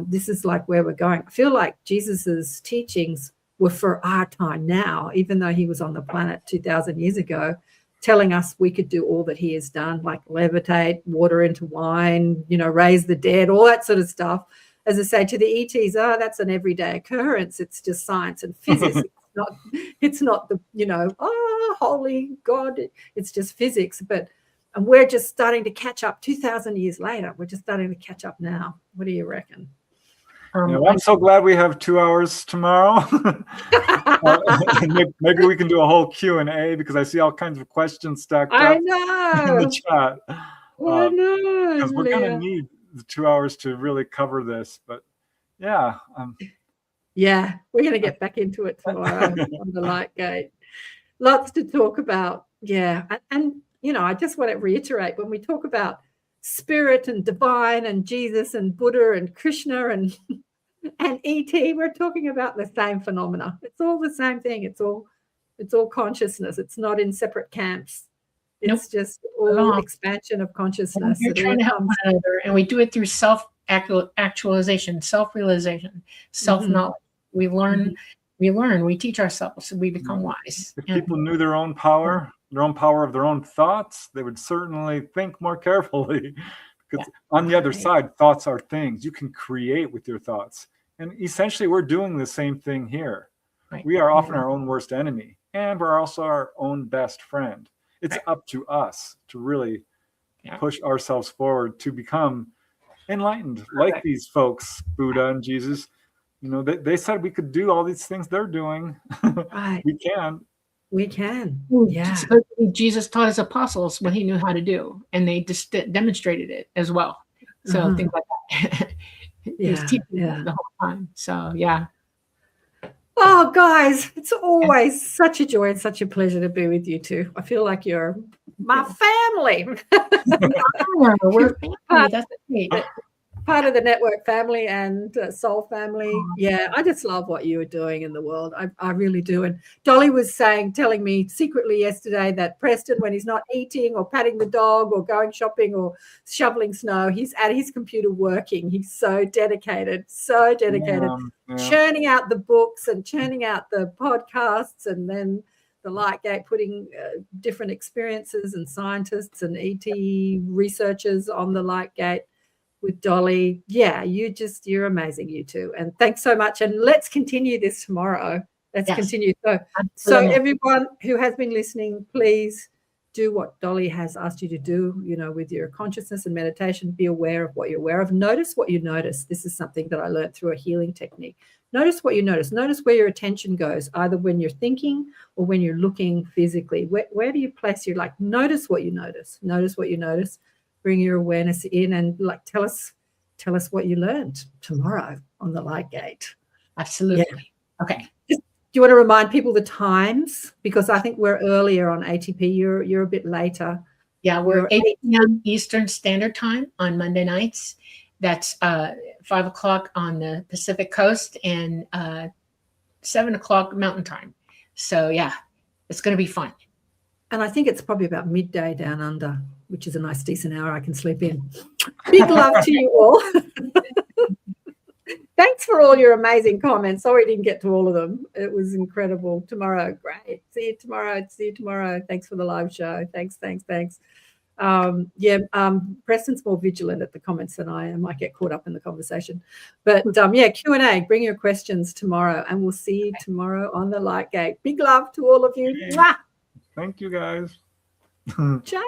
This is like where we're going. I feel like Jesus's teachings were for our time now, even though he was on the planet 2,000 years ago, telling us we could do all that he has done, like levitate, water into wine, you know, raise the dead, all that sort of stuff. As I say to the ETs, that's an everyday occurrence. It's just science and physics. It's not the, you know, holy God. It's just physics. And we're just starting to catch up 2,000 years later. We're just starting to catch up now. What do you reckon? I'm so glad we have 2 hours tomorrow. Maybe we can do a whole Q&A, because I see all kinds of questions stacked up in the chat. I know. Because we're going to need the 2 hours to really cover this. But we're going to get back into it tomorrow on the Light Gate. Lots to talk about. And you know, I just want to reiterate, when we talk about spirit and divine and Jesus and Buddha and Krishna and ET, we're talking about the same phenomena. It's all the same thing. It's all consciousness. It's not in separate camps. It's just all expansion of consciousness. We're trying to help one another, and we do it through self-actualization, self-realization, self-knowledge. We learn, we teach ourselves, and we become wise. If people knew their own power of their own thoughts, they would certainly think more carefully. Because on the other side, thoughts are things you can create with your thoughts. And essentially, we're doing the same thing here. Right. We are often our own worst enemy, and we're also our own best friend. It's up to us to really push ourselves forward to become enlightened, like these folks, Buddha and Jesus. You know, they said we could do all these things they're doing. Right. We can. We can. Yeah. Supposedly Jesus taught his apostles what he knew how to do, and they just demonstrated it as well. So things like that. He was teaching the whole time. So yeah. Oh, guys, it's always such a joy and such a pleasure to be with you two. I feel like you're my family. We're family. That's great. Part of the network family and soul family. Yeah, I just love what you are doing in the world. I really do. And Dolly was telling me secretly yesterday that Preston, when he's not eating or patting the dog or going shopping or shoveling snow, he's at his computer working. He's so dedicated, churning out the books and churning out the podcasts, and then the Lightgate putting different experiences and scientists and ET researchers on the Lightgate with Dolly. Yeah, you're amazing, you two. And thanks so much. And let's continue this tomorrow. Let's continue. So everyone who has been listening, please do what Dolly has asked you to do, with your consciousness and meditation. Be aware of what you're aware of. Notice what you notice. This is something that I learned through a healing technique. Notice what you notice. Notice where your attention goes, either when you're thinking or when you're looking physically. Where do you place your, notice what you notice. Notice what you notice. Bring your awareness in and tell us what you learned tomorrow on the Lightgate. Absolutely. Yeah. Okay. Do you want to remind people the times? Because I think we're earlier on ATP. You're a bit later. Yeah, we're 8 p.m. Eastern Standard Time on Monday nights. That's 5 o'clock on the Pacific Coast and 7 o'clock Mountain Time. So yeah, it's going to be fun. And I think it's probably about midday down under, which is a nice decent hour I can sleep in. Big love to you all. Thanks for all your amazing comments. Sorry I didn't get to all of them. It was incredible. Tomorrow, great. See you tomorrow. Thanks for the live show. Thanks. Preston's more vigilant at the comments than I am. I might get caught up in the conversation. But Q&A. Bring your questions tomorrow, and we'll see you tomorrow on the Lightgate. Big love to all of you. Mwah! Thank you, guys. Ciao.